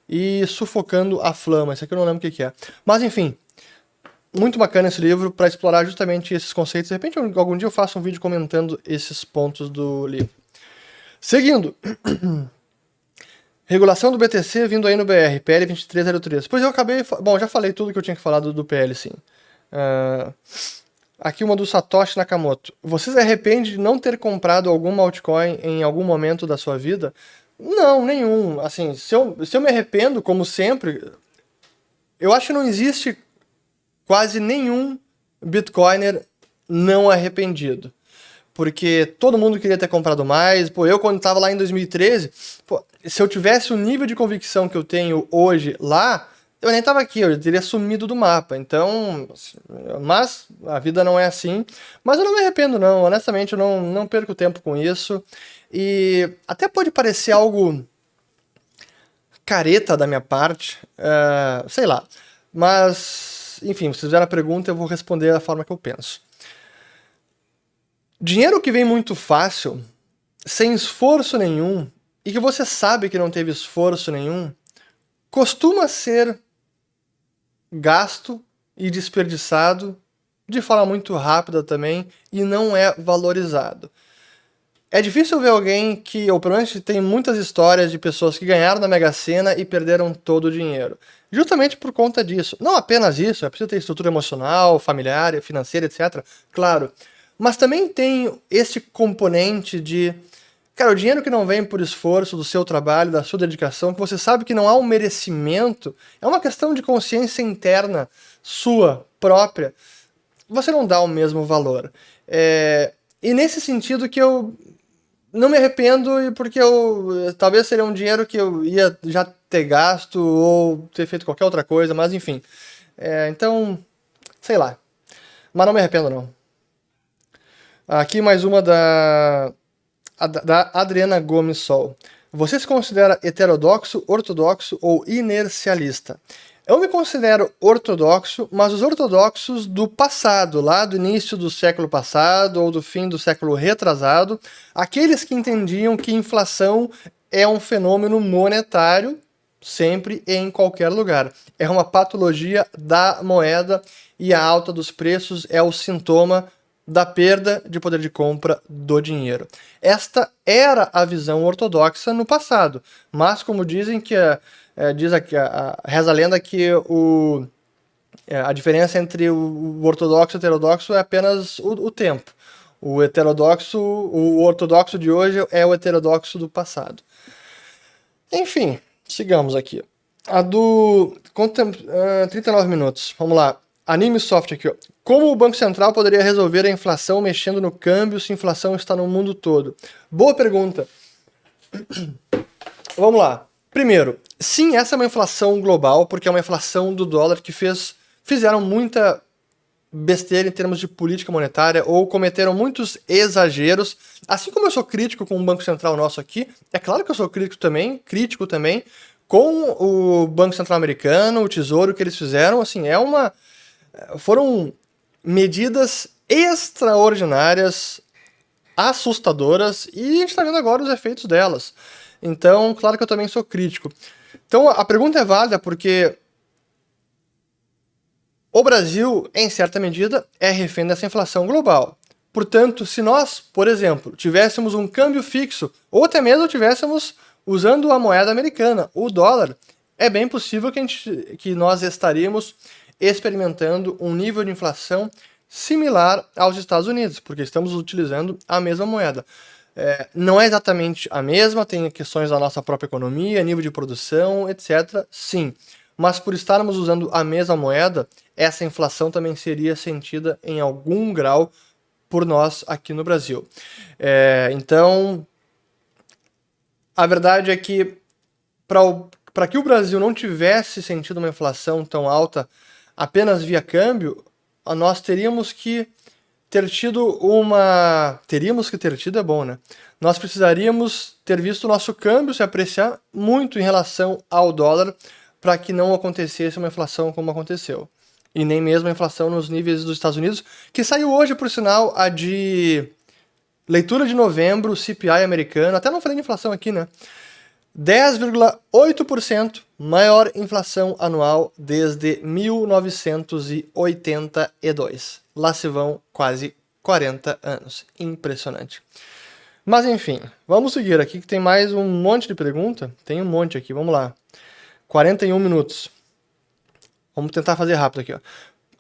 e sufocando a flama. Isso aqui eu não lembro o que é. Mas enfim, muito bacana esse livro para explorar justamente esses conceitos. De repente, algum dia eu faço um vídeo comentando esses pontos do livro. Seguindo. Regulação do BTC vindo aí no BR, PL 2303. Pois eu acabei... Bom, já falei tudo que eu tinha que falar do PL, sim. Aqui uma do Satoshi Nakamoto. Você se arrepende de não ter comprado alguma altcoin em algum momento da sua vida? Não, nenhum. Assim, se eu me arrependo, como sempre, eu acho que não existe quase nenhum Bitcoiner não arrependido. Porque todo mundo queria ter comprado mais. Pô, eu quando estava lá em 2013, pô, se eu tivesse o nível de convicção que eu tenho hoje lá, eu nem estava aqui, eu teria sumido do mapa. Então, mas a vida não é assim. Mas eu não me arrependo não, honestamente eu não perco tempo com isso. E até pode parecer algo careta da minha parte, sei lá. Mas, enfim, vocês fizeram a pergunta, eu vou responder da forma que eu penso. Dinheiro que vem muito fácil, sem esforço nenhum, e que você sabe que não teve esforço nenhum, costuma ser gasto e desperdiçado de forma muito rápida também, e não é valorizado. É difícil ver alguém que, ou pelo menos tem muitas histórias de pessoas que ganharam na Mega Sena e perderam todo o dinheiro. Justamente por conta disso. Não apenas isso, é preciso ter estrutura emocional, familiar, financeira, etc. Claro. Mas também tem esse componente de... Cara, o dinheiro que não vem por esforço do seu trabalho, da sua dedicação, que você sabe que não há um merecimento, é uma questão de consciência interna sua, própria. Você não dá o mesmo valor. E nesse sentido que eu não me arrependo, porque talvez seria um dinheiro que eu ia já ter gasto ou ter feito qualquer outra coisa, mas enfim. Então, sei lá. Mas não me arrependo, não. Aqui mais uma da Adriana Gomes Sol. Você se considera heterodoxo, ortodoxo ou inercialista? Eu me considero ortodoxo, mas os ortodoxos do passado, lá do início do século passado ou do fim do século retrasado, aqueles que entendiam que inflação é um fenômeno monetário sempre e em qualquer lugar. É uma patologia da moeda e a alta dos preços é o sintoma da perda de poder de compra do dinheiro. Esta era a visão ortodoxa no passado, mas como dizem que diz aqui, reza a lenda que a diferença entre o ortodoxo e o heterodoxo é apenas o tempo. O ortodoxo de hoje é o heterodoxo do passado. Enfim, sigamos aqui. A do 39 minutos. Vamos lá. Anime Soft aqui, ó. Como o Banco Central poderia resolver a inflação mexendo no câmbio se a inflação está no mundo todo? Boa pergunta. Vamos lá. Primeiro, sim, essa é uma inflação global, porque é uma inflação do dólar que fizeram muita besteira em termos de política monetária ou cometeram muitos exageros. Assim como eu sou crítico com o Banco Central nosso aqui, é claro que eu sou crítico também com o Banco Central americano, o Tesouro, que eles fizeram, assim, foram medidas extraordinárias, assustadoras, e a gente está vendo agora os efeitos delas. Então, claro que eu também sou crítico. Então, a pergunta é válida porque o Brasil, em certa medida, é refém dessa inflação global. Portanto, se nós, por exemplo, tivéssemos um câmbio fixo, ou até mesmo tivéssemos usando a moeda americana, o dólar, é bem possível que nós estaríamos experimentando um nível de inflação similar aos Estados Unidos, porque estamos utilizando a mesma moeda. Não é exatamente a mesma, tem questões da nossa própria economia, nível de produção, etc. Sim, mas por estarmos usando a mesma moeda, essa inflação também seria sentida em algum grau por nós aqui no Brasil. Então, a verdade é que para que o Brasil não tivesse sentido uma inflação tão alta apenas via câmbio, nós teríamos que ter tido uma... Teríamos que ter tido é bom, né? Nós precisaríamos ter visto o nosso câmbio se apreciar muito em relação ao dólar para que não acontecesse uma inflação como aconteceu. E nem mesmo a inflação nos níveis dos Estados Unidos, que saiu hoje, por sinal, a de leitura de novembro, CPI americano, até não falei de inflação aqui, né? 10,8% maior inflação anual desde 1982. Lá se vão quase 40 anos. Impressionante. Mas enfim, vamos seguir aqui que tem mais um monte de pergunta. Tem um monte aqui, vamos lá. 41 minutos. Vamos tentar fazer rápido aqui, ó.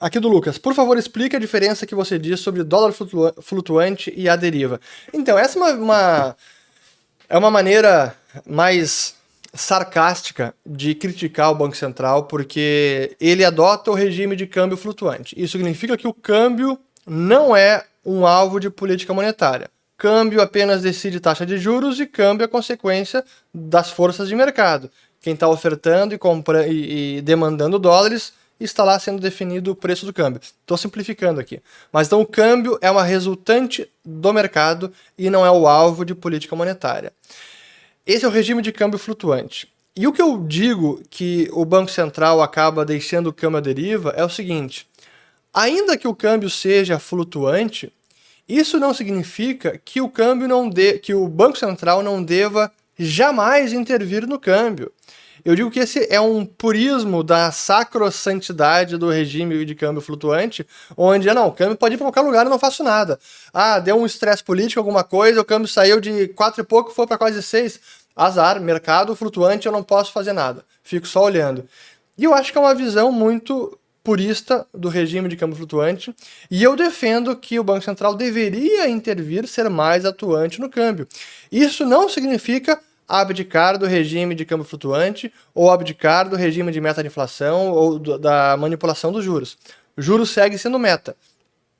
Aqui do Lucas. Por favor, explique a diferença que você diz sobre dólar flutuante e a deriva. Então, essa é uma maneira mais sarcástica de criticar o Banco Central, porque ele adota o regime de câmbio flutuante. Isso significa que o câmbio não é um alvo de política monetária. Câmbio apenas decide taxa de juros e câmbio é consequência das forças de mercado. Quem está ofertando e demandando dólares está lá sendo definido o preço do câmbio. Estou simplificando aqui. Mas então o câmbio é uma resultante do mercado e não é o alvo de política monetária. Esse é o regime de câmbio flutuante. E o que eu digo que o Banco Central acaba deixando o câmbio à deriva é o seguinte: ainda que o câmbio seja flutuante, isso não significa que que o Banco Central não deva jamais intervir no câmbio. Eu digo que esse é um purismo da sacrossantidade do regime de câmbio flutuante, onde, não, o câmbio pode ir para qualquer lugar e não faço nada. Ah, deu um estresse político, alguma coisa, o câmbio saiu de 4 e pouco, foi para quase 6. Azar, mercado flutuante, eu não posso fazer nada. Fico só olhando. E eu acho que é uma visão muito purista do regime de câmbio flutuante, e eu defendo que o Banco Central deveria intervir, ser mais atuante no câmbio. Isso não significa abdicar do regime de câmbio flutuante ou abdicar do regime de meta de inflação ou da manipulação dos juros. O juros segue sendo meta,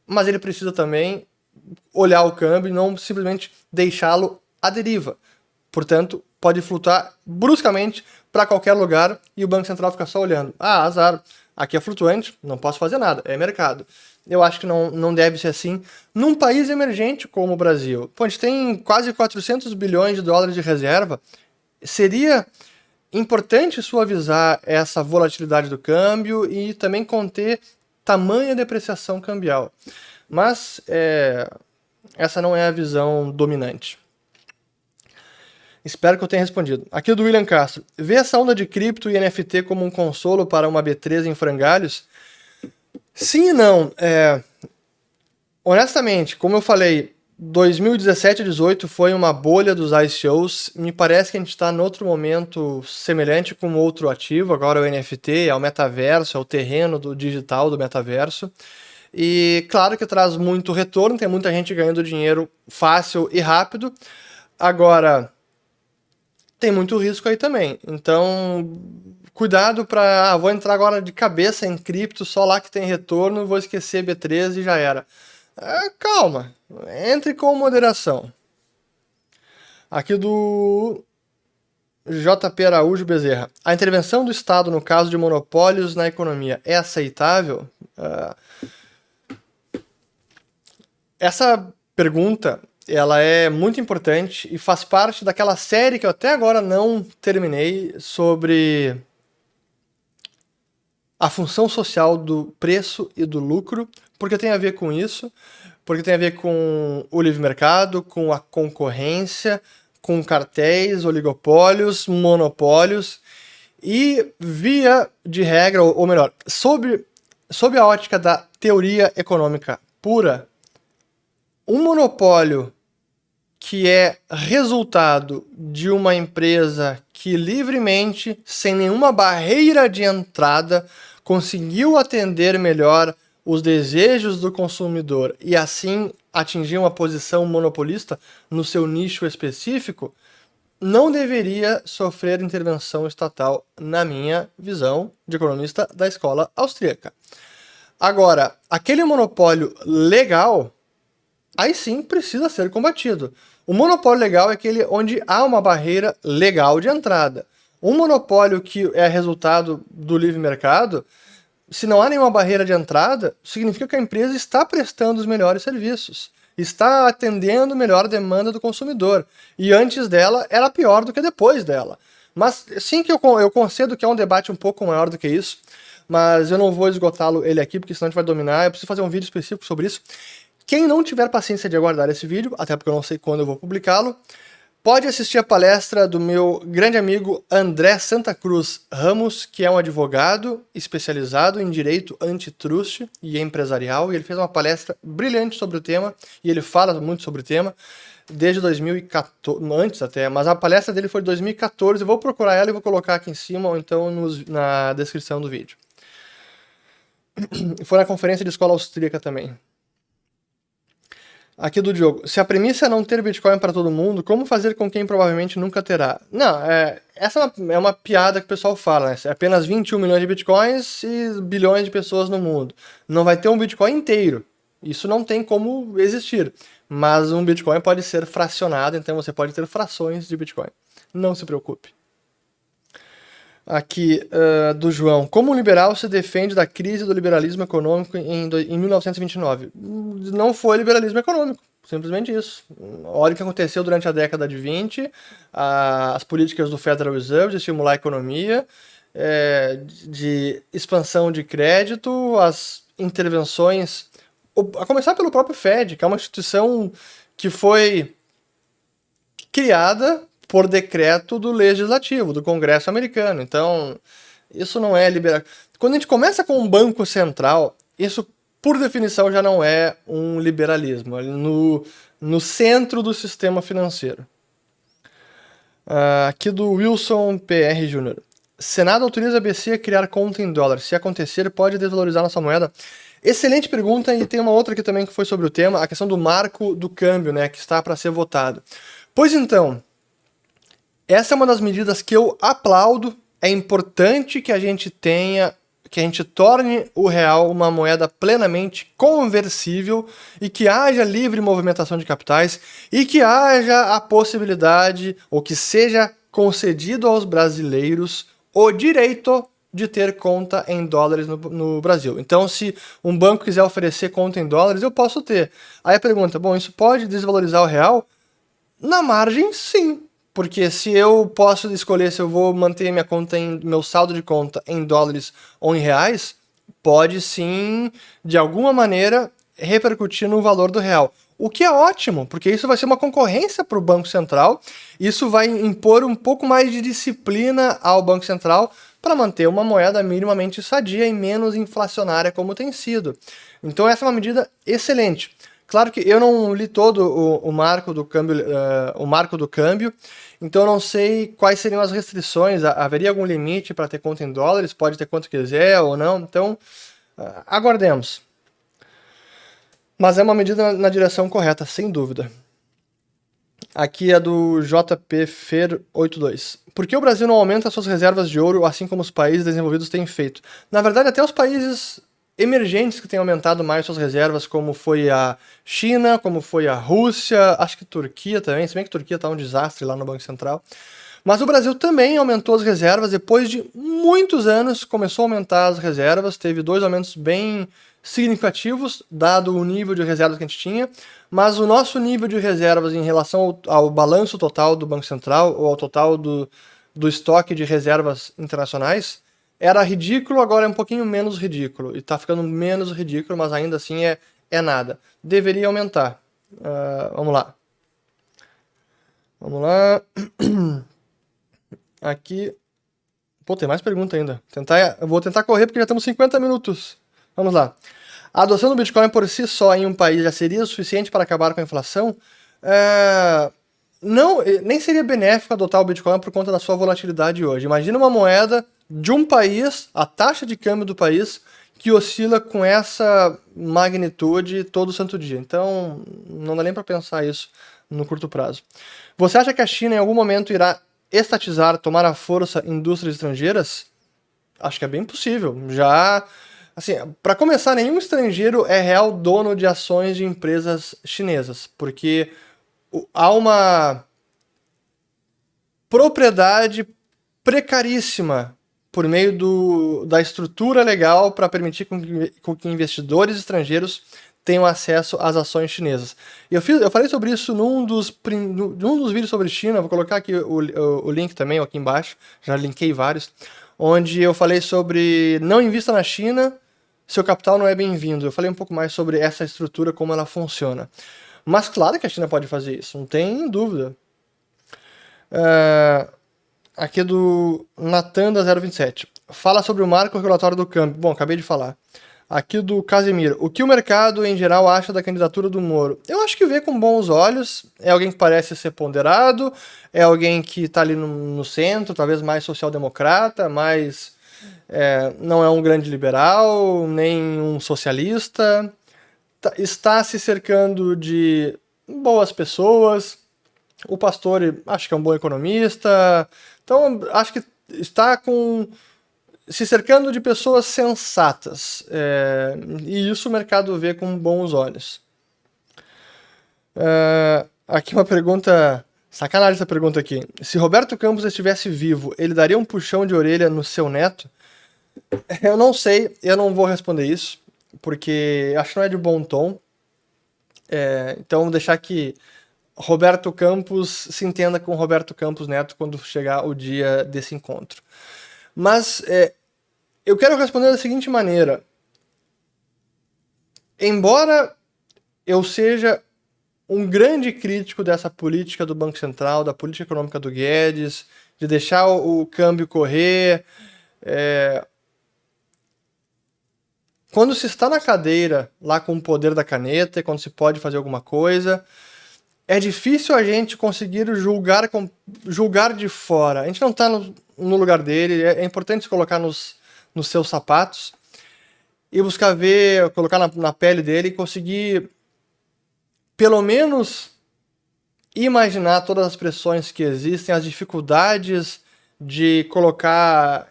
mas ele precisa também olhar o câmbio e não simplesmente deixá-lo à deriva. Portanto, pode flutuar bruscamente para qualquer lugar e o Banco Central fica só olhando. Ah, azar, aqui é flutuante, não posso fazer nada, é mercado. Eu acho que não deve ser assim num país emergente como o Brasil. Pô, a gente tem quase 400 bilhões de dólares de reserva. Seria importante suavizar essa volatilidade do câmbio e também conter tamanha depreciação cambial. Mas essa não é a visão dominante. Espero que eu tenha respondido. Aqui do William Castro. Vê essa onda de cripto e NFT como um consolo para uma B3 em frangalhos? Sim e não. Honestamente, como eu falei, 2017 e 2018 foi uma bolha dos ICOs. Me parece que a gente está em outro momento semelhante com outro ativo. Agora é o NFT, é o metaverso, é o terreno do digital do metaverso. E claro que traz muito retorno, tem muita gente ganhando dinheiro fácil e rápido. Agora, tem muito risco aí também. Então, cuidado para... vou entrar agora de cabeça em cripto, só lá que tem retorno, vou esquecer B3 e já era. Calma, entre com moderação. Aqui do JP Araújo Bezerra. A intervenção do Estado no caso de monopólios na economia é aceitável? Essa pergunta, ela é muito importante e faz parte daquela série que eu até agora não terminei sobre a função social do preço e do lucro, porque tem a ver com isso, porque tem a ver com o livre mercado, com a concorrência, com cartéis, oligopólios, monopólios, e via de regra, ou melhor, sob a ótica da teoria econômica pura, um monopólio que é resultado de uma empresa que livremente, sem nenhuma barreira de entrada, conseguiu atender melhor os desejos do consumidor e assim atingir uma posição monopolista no seu nicho específico, não deveria sofrer intervenção estatal, na minha visão de economista da escola austríaca. Agora, aquele monopólio legal, aí sim precisa ser combatido. O monopólio legal é aquele onde há uma barreira legal de entrada. Um monopólio que é resultado do livre mercado, se não há nenhuma barreira de entrada, significa que a empresa está prestando os melhores serviços, está atendendo melhor a demanda do consumidor. E antes dela era pior do que depois dela. Mas sim que eu concedo que é um debate um pouco maior do que isso, mas eu não vou esgotá-lo ele aqui, porque senão a gente vai dominar. Eu preciso fazer um vídeo específico sobre isso. Quem não tiver paciência de aguardar esse vídeo, até porque eu não sei quando eu vou publicá-lo, pode assistir a palestra do meu grande amigo André Santa Cruz Ramos, que é um advogado especializado em direito antitrust e empresarial, e ele fez uma palestra brilhante sobre o tema, e ele fala muito sobre o tema, desde 2014, antes até, mas a palestra dele foi de 2014, eu vou procurar ela e vou colocar aqui em cima, ou então na descrição do vídeo. Foi na conferência de escola austríaca também. Aqui do Diogo. Se a premissa é não ter Bitcoin para todo mundo, como fazer com quem provavelmente nunca terá? Não, essa é uma piada que o pessoal fala, né? É apenas 21 milhões de Bitcoins e bilhões de pessoas no mundo. Não vai ter um Bitcoin inteiro. Isso não tem como existir. Mas um Bitcoin pode ser fracionado, então você pode ter frações de Bitcoin. Não se preocupe. Aqui, do João. Como o liberal se defende da crise do liberalismo econômico em 1929? Não foi liberalismo econômico, simplesmente isso. Olha o que aconteceu durante a década de 20, as políticas do Federal Reserve de estimular a economia, de expansão de crédito, as intervenções, a começar pelo próprio Fed, que é uma instituição que foi criada por decreto do legislativo, do Congresso americano. Então, isso não é liberal. Quando a gente começa com um banco central, isso, por definição, já não é um liberalismo, ali no centro do sistema financeiro. Aqui do Wilson PR Jr. Senado autoriza a BC a criar conta em dólar. Se acontecer, pode desvalorizar nossa moeda? Excelente pergunta, e tem uma outra aqui também que foi sobre o tema, a questão do marco do câmbio, né, que está para ser votado. Pois então, essa é uma das medidas que eu aplaudo. É importante que a gente torne o real uma moeda plenamente conversível e que haja livre movimentação de capitais e que haja a possibilidade, ou que seja concedido aos brasileiros o direito de ter conta em dólares no Brasil. Então, se um banco quiser oferecer conta em dólares, eu posso ter. Aí a pergunta, bom, isso pode desvalorizar o real? Na margem, sim. Porque se eu posso escolher se eu vou manter meu saldo de conta em dólares ou em reais, pode sim, de alguma maneira, repercutir no valor do real. O que é ótimo, porque isso vai ser uma concorrência para o Banco Central, isso vai impor um pouco mais de disciplina ao Banco Central para manter uma moeda minimamente sadia e menos inflacionária como tem sido. Então essa é uma medida excelente. Claro que eu não li todo o marco do câmbio, então eu não sei quais seriam as restrições. Haveria algum limite para ter conta em dólares? Pode ter quanto quiser ou não? Então, aguardemos. Mas é uma medida na direção correta, sem dúvida. Aqui é do JP Fer 82. Por que o Brasil não aumenta suas reservas de ouro, assim como os países desenvolvidos têm feito? Na verdade, até os países emergentes que têm aumentado mais suas reservas, como foi a China, como foi a Rússia, acho que Turquia também, se bem que a Turquia está um desastre lá no Banco Central. Mas o Brasil também aumentou as reservas, depois de muitos anos começou a aumentar as reservas, teve 2 aumentos bem significativos, dado o nível de reservas que a gente tinha, mas o nosso nível de reservas em relação ao balanço total do Banco Central, ou ao total do estoque de reservas internacionais, era ridículo, agora é um pouquinho menos ridículo. E está ficando menos ridículo, mas ainda assim é nada. Deveria aumentar. Vamos lá. Vamos lá. Aqui. Pô, tem mais pergunta ainda. Eu vou tentar correr porque já temos 50 minutos. Vamos lá. A adoção do Bitcoin por si só em um país já seria o suficiente para acabar com a inflação? Não, nem seria benéfico adotar o Bitcoin por conta da sua volatilidade hoje. Imagina uma moeda de um país, a taxa de câmbio do país, que oscila com essa magnitude todo santo dia. Então, não dá nem para pensar isso no curto prazo. Você acha que a China em algum momento irá estatizar, tomar à força indústrias estrangeiras? Acho que é bem possível. Já, assim, para começar, nenhum estrangeiro é real dono de ações de empresas chinesas, porque há uma propriedade precaríssima por meio da estrutura legal para permitir com que investidores estrangeiros tenham acesso às ações chinesas. Eu falei sobre isso num dos vídeos sobre China, vou colocar aqui o link também, aqui embaixo, já linkei vários, onde eu falei sobre não invista na China, seu capital não é bem-vindo. Eu falei um pouco mais sobre essa estrutura, como ela funciona. Mas claro que a China pode fazer isso, não tem dúvida. Aqui é do Natanda 027. Fala sobre o marco regulatório do câmbio. Bom, acabei de falar. Aqui do Casimiro. O que o mercado, em geral, acha da candidatura do Moro? Eu acho que vê com bons olhos. É alguém que parece ser ponderado, é alguém que está ali no centro, talvez mais social-democrata, mas não é um grande liberal, nem um socialista. Está se cercando de boas pessoas. O pastor, acho que é um bom economista. Então, acho que está se cercando de pessoas sensatas. E isso o mercado vê com bons olhos. Aqui uma pergunta. Sacanagem essa pergunta aqui. Se Roberto Campos estivesse vivo, ele daria um puxão de orelha no seu neto? Eu não sei, eu não vou responder isso, porque acho que não é de bom tom. Então, vou deixar que Roberto Campos se entenda com Roberto Campos Neto quando chegar o dia desse encontro. Mas eu quero responder da seguinte maneira. Embora eu seja um grande crítico dessa política do Banco Central, da política econômica do Guedes, de deixar o câmbio correr, quando se está na cadeira, lá com o poder da caneta, quando se pode fazer alguma coisa, é difícil a gente conseguir julgar de fora. A gente não está no lugar dele, é importante se colocar nos seus sapatos e buscar ver, colocar na pele dele e conseguir, pelo menos, imaginar todas as pressões que existem, as dificuldades de colocar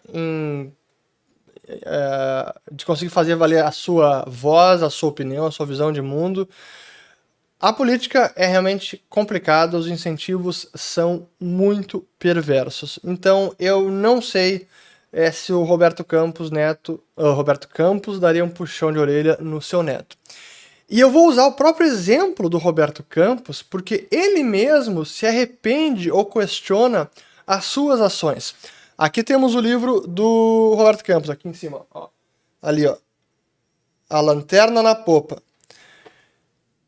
de conseguir fazer valer a sua voz, a sua opinião, a sua visão de mundo. A política é realmente complicada, os incentivos são muito perversos. Então eu não sei se o Roberto Campos daria um puxão de orelha no seu neto. E eu vou usar o próprio exemplo do Roberto Campos, porque ele mesmo se arrepende ou questiona as suas ações. Aqui temos o livro do Roberto Campos, aqui em cima. Ó. Ali, ó. A Lanterna na Popa.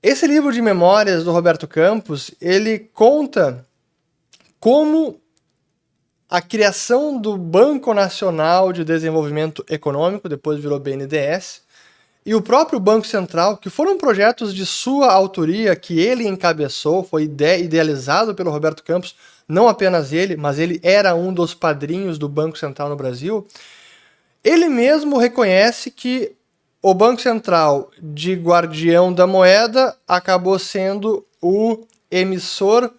Esse livro de memórias do Roberto Campos, ele conta como a criação do Banco Nacional de Desenvolvimento Econômico, depois virou BNDES, e o próprio Banco Central, que foram projetos de sua autoria, que ele encabeçou, foi idealizado pelo Roberto Campos, não apenas ele, mas ele era um dos padrinhos do Banco Central no Brasil. Ele mesmo reconhece que o Banco Central, de guardião da moeda, acabou sendo o emissor,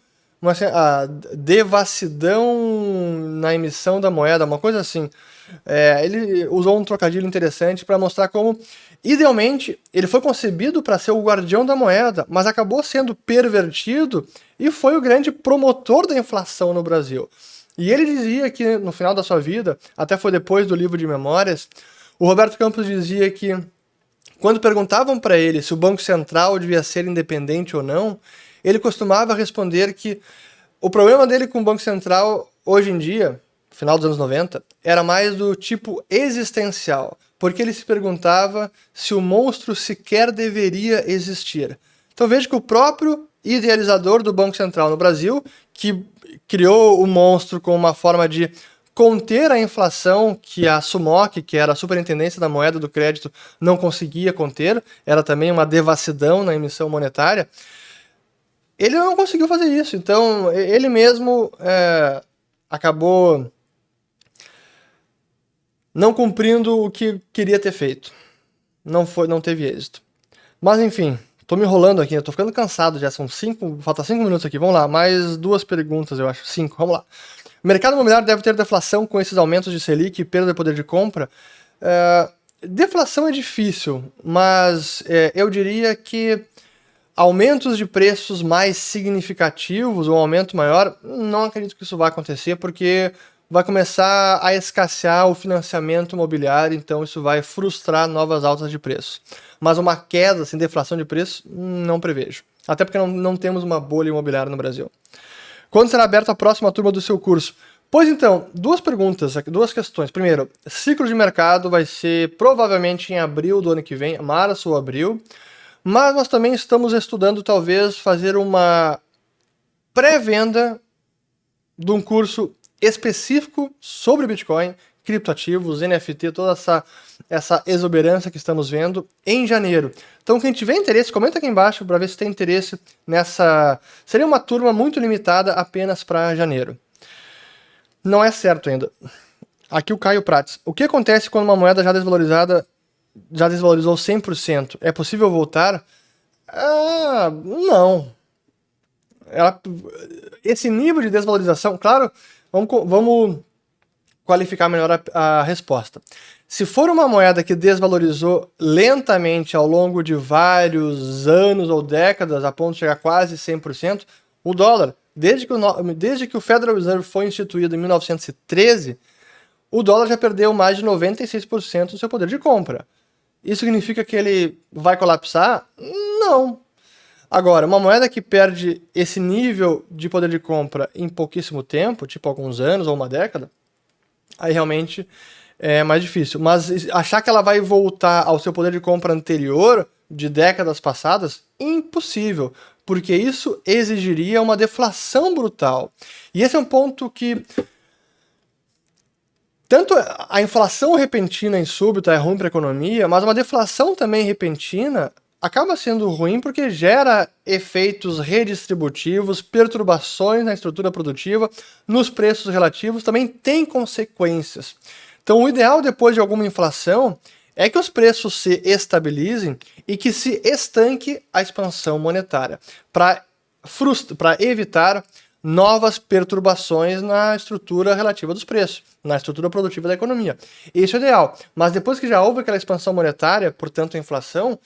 a devassidão na emissão da moeda, uma coisa assim. Ele usou um trocadilho interessante para mostrar como, idealmente, ele foi concebido para ser o guardião da moeda, mas acabou sendo pervertido e foi o grande promotor da inflação no Brasil. E ele dizia que, no final da sua vida, até foi depois do livro de memórias, o Roberto Campos dizia que quando perguntavam para ele se o Banco Central devia ser independente ou não, ele costumava responder que o problema dele com o Banco Central, hoje em dia, final dos anos 90, era mais do tipo existencial, porque ele se perguntava se o monstro sequer deveria existir. Então veja que o próprio idealizador do Banco Central no Brasil, que criou o monstro como uma forma de conter a inflação que a SUMOC, que era a Superintendência da Moeda do Crédito, não conseguia conter, era também uma devassidão na emissão monetária, ele não conseguiu fazer isso. Então, ele mesmo acabou não cumprindo o que queria ter feito. Não teve êxito. Mas, enfim, tô me enrolando aqui, eu tô ficando cansado já, falta 5 minutos aqui. Vamos lá, mais 2 perguntas, eu acho. 5, vamos lá. O mercado imobiliário deve ter deflação com esses aumentos de Selic e perda de poder de compra? Deflação é difícil, mas eu diria que aumentos de preços mais significativos, ou um aumento maior, não acredito que isso vai acontecer, porque vai começar a escassear o financiamento imobiliário, então isso vai frustrar novas altas de preços. Mas uma queda, assim, deflação de preço, não prevejo. Até porque não temos uma bolha imobiliária no Brasil. Quando será aberta a próxima turma do seu curso? Pois então, 2 perguntas, 2 questões. Primeiro, ciclo de mercado vai ser provavelmente em abril do ano que vem, março ou abril. Mas nós também estamos estudando, talvez, fazer uma pré-venda de um curso específico sobre Bitcoin, criptoativos, NFT, toda essa exuberância que estamos vendo em janeiro. Então, quem tiver interesse, comenta aqui embaixo para ver se tem interesse nessa... Seria uma turma muito limitada apenas para janeiro. Não é certo ainda. Aqui o Caio Prates. O que acontece quando uma moeda já desvalorizou 100%? É possível voltar? Não. Esse nível de desvalorização, claro, vamos qualificar melhor a resposta. Se for uma moeda que desvalorizou lentamente ao longo de vários anos ou décadas, a ponto de chegar a quase 100%, o dólar, desde que o Federal Reserve foi instituído em 1913, o dólar já perdeu mais de 96% do seu poder de compra. Isso significa que ele vai colapsar? Não. Agora, uma moeda que perde esse nível de poder de compra em pouquíssimo tempo, tipo alguns anos ou uma década, aí realmente é mais difícil. Mas achar que ela vai voltar ao seu poder de compra anterior, de décadas passadas, impossível, porque isso exigiria uma deflação brutal. E esse é um ponto que... Tanto a inflação repentina e súbita é ruim para a economia, mas uma deflação também repentina acaba sendo ruim porque gera efeitos redistributivos, perturbações na estrutura produtiva, nos preços relativos, também tem consequências. Então, o ideal depois de alguma inflação é que os preços se estabilizem e que se estanque a expansão monetária, para evitar novas perturbações na estrutura relativa dos preços, na estrutura produtiva da economia. Isso é ideal. Mas depois que já houve aquela expansão monetária, portanto a inflação,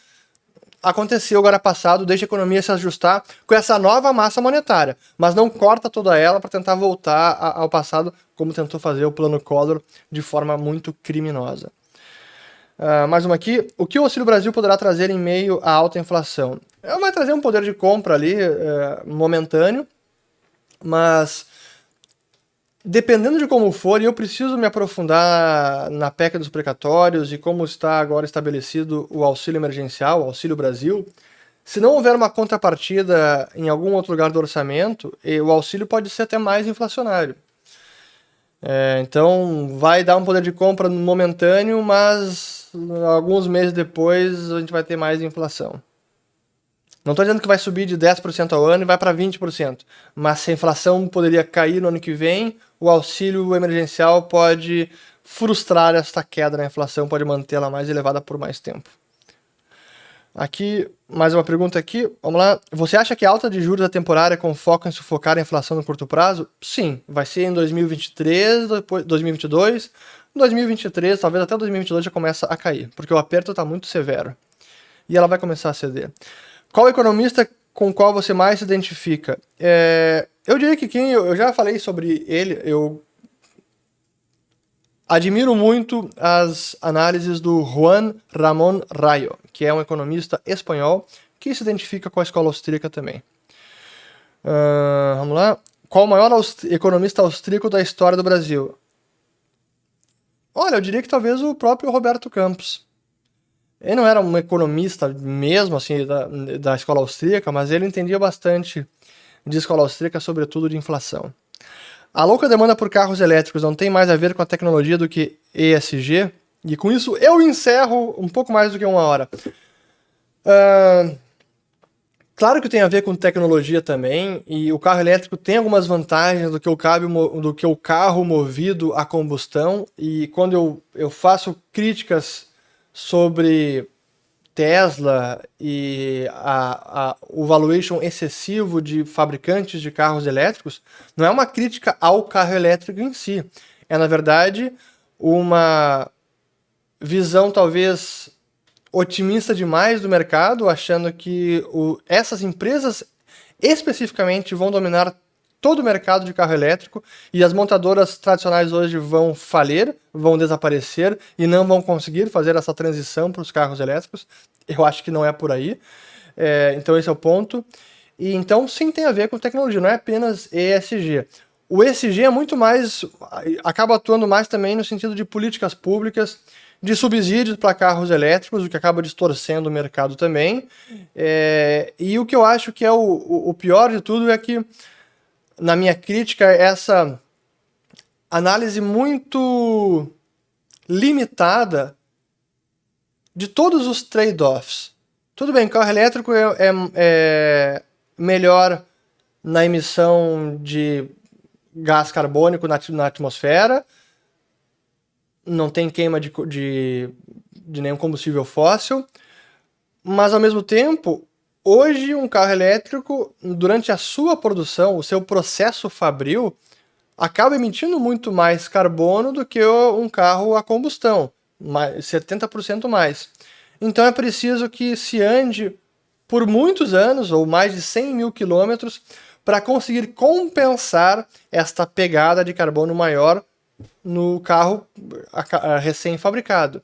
aconteceu agora passado, deixa a economia se ajustar com essa nova massa monetária, mas não corta toda ela para tentar voltar ao passado, como tentou fazer o Plano Collor de forma muito criminosa. Mais uma aqui. O que o Auxílio Brasil poderá trazer em meio à alta inflação? Vai trazer um poder de compra ali momentâneo, mas dependendo de como for, e eu preciso me aprofundar na PEC dos precatórios e como está agora estabelecido o auxílio emergencial, o Auxílio Brasil, se não houver uma contrapartida em algum outro lugar do orçamento, o auxílio pode ser até mais inflacionário. Então vai dar um poder de compra momentâneo, mas alguns meses depois a gente vai ter mais inflação. Não estou dizendo que vai subir de 10% ao ano e vai para 20%, mas se a inflação poderia cair no ano que vem, o auxílio emergencial pode frustrar esta queda na inflação, pode mantê-la mais elevada por mais tempo. Aqui, mais uma pergunta aqui, vamos lá. Você acha que a alta de juros é temporária com foco em sufocar a inflação no curto prazo? Sim, vai ser em 2023, depois 2022, 2023, talvez até 2022 já começa a cair, porque o aperto está muito severo. E ela vai começar a ceder. Qual economista com qual você mais se identifica? Eu diria que eu já falei sobre ele, Admiro muito as análises do Juan Ramón Rayo, que é um economista espanhol que se identifica com a escola austríaca também. Vamos lá. Qual o maior economista austríaco da história do Brasil? Olha, eu diria que talvez o próprio Roberto Campos. Ele não era um economista mesmo, assim, da escola austríaca, mas ele entendia bastante de escola austríaca, sobretudo de inflação. A louca demanda por carros elétricos não tem mais a ver com a tecnologia do que ESG? E com isso eu encerro um pouco mais do que 1 hora. Claro que tem a ver com tecnologia também, e o carro elétrico tem algumas vantagens do que o carro movido a combustão, e quando eu faço críticas sobre Tesla e o valuation excessivo de fabricantes de carros elétricos, não é uma crítica ao carro elétrico em si. É, na verdade, uma visão talvez otimista demais do mercado, achando que essas empresas especificamente vão dominar todo o mercado de carro elétrico e as montadoras tradicionais hoje vão falir, vão desaparecer e não vão conseguir fazer essa transição para os carros elétricos. Eu acho que não é por aí. Então esse é o ponto. E então sim tem a ver com tecnologia, não é apenas ESG. O ESG é muito mais, acaba atuando mais também no sentido de políticas públicas, de subsídios para carros elétricos, o que acaba distorcendo o mercado também. E o que eu acho que é o pior de tudo é que, na minha crítica, essa análise muito limitada de todos os trade-offs. Tudo bem, carro elétrico é melhor na emissão de gás carbônico na atmosfera, não tem queima de nenhum combustível fóssil, mas ao mesmo tempo, hoje um carro elétrico, durante a sua produção, o seu processo fabril, acaba emitindo muito mais carbono do que um carro a combustão, 70% mais. Então é preciso que se ande por muitos anos, ou mais de 100 mil quilômetros, para conseguir compensar esta pegada de carbono maior no carro recém-fabricado.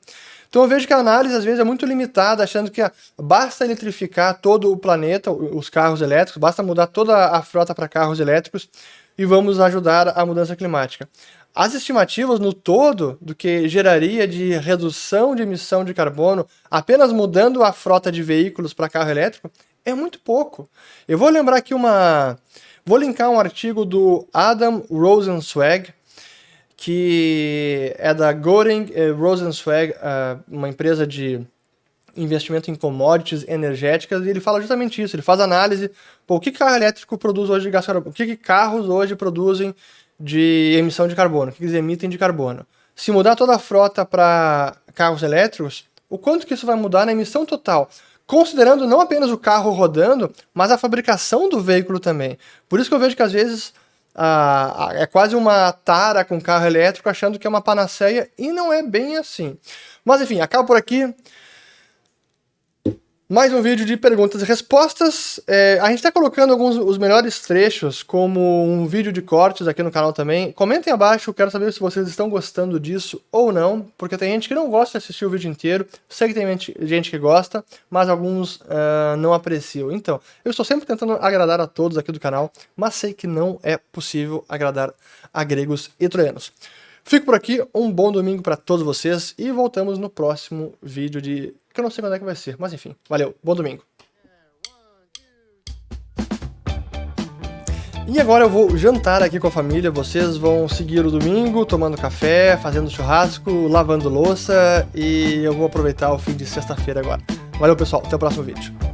Então eu vejo que a análise às vezes é muito limitada, achando que basta eletrificar todo o planeta, os carros elétricos, basta mudar toda a frota para carros elétricos e vamos ajudar a mudança climática. As estimativas no todo do que geraria de redução de emissão de carbono apenas mudando a frota de veículos para carro elétrico é muito pouco. Eu vou lembrar aqui vou linkar um artigo do Adam Rosenzweig, que é da Goering Rosenzweig, uma empresa de investimento em commodities energéticas, e ele fala justamente isso, ele faz análise, o que carro elétrico produz hoje de gás carbônico, o que carros hoje produzem de emissão de carbono, o que eles emitem de carbono. Se mudar toda a frota para carros elétricos, o quanto que isso vai mudar na emissão total, considerando não apenas o carro rodando, mas a fabricação do veículo também. Por isso que eu vejo que às vezes é quase uma tara com carro elétrico, achando que é uma panaceia, e não é bem assim. Mas enfim, acabo por aqui. Mais um vídeo de perguntas e respostas. A gente está colocando os melhores trechos como um vídeo de cortes aqui no canal também. Comentem abaixo, quero saber se vocês estão gostando disso ou não, porque tem gente que não gosta de assistir o vídeo inteiro. Sei que tem gente que gosta, mas alguns não apreciam. Então, eu estou sempre tentando agradar a todos aqui do canal, mas sei que não é possível agradar a gregos e troianos. Fico por aqui, um bom domingo para todos vocês e voltamos no próximo vídeo que eu não sei quando é que vai ser, mas enfim, valeu, bom domingo. E agora eu vou jantar aqui com a família, vocês vão seguir o domingo tomando café, fazendo churrasco, lavando louça e eu vou aproveitar o fim de sexta-feira agora. Valeu pessoal, até o próximo vídeo.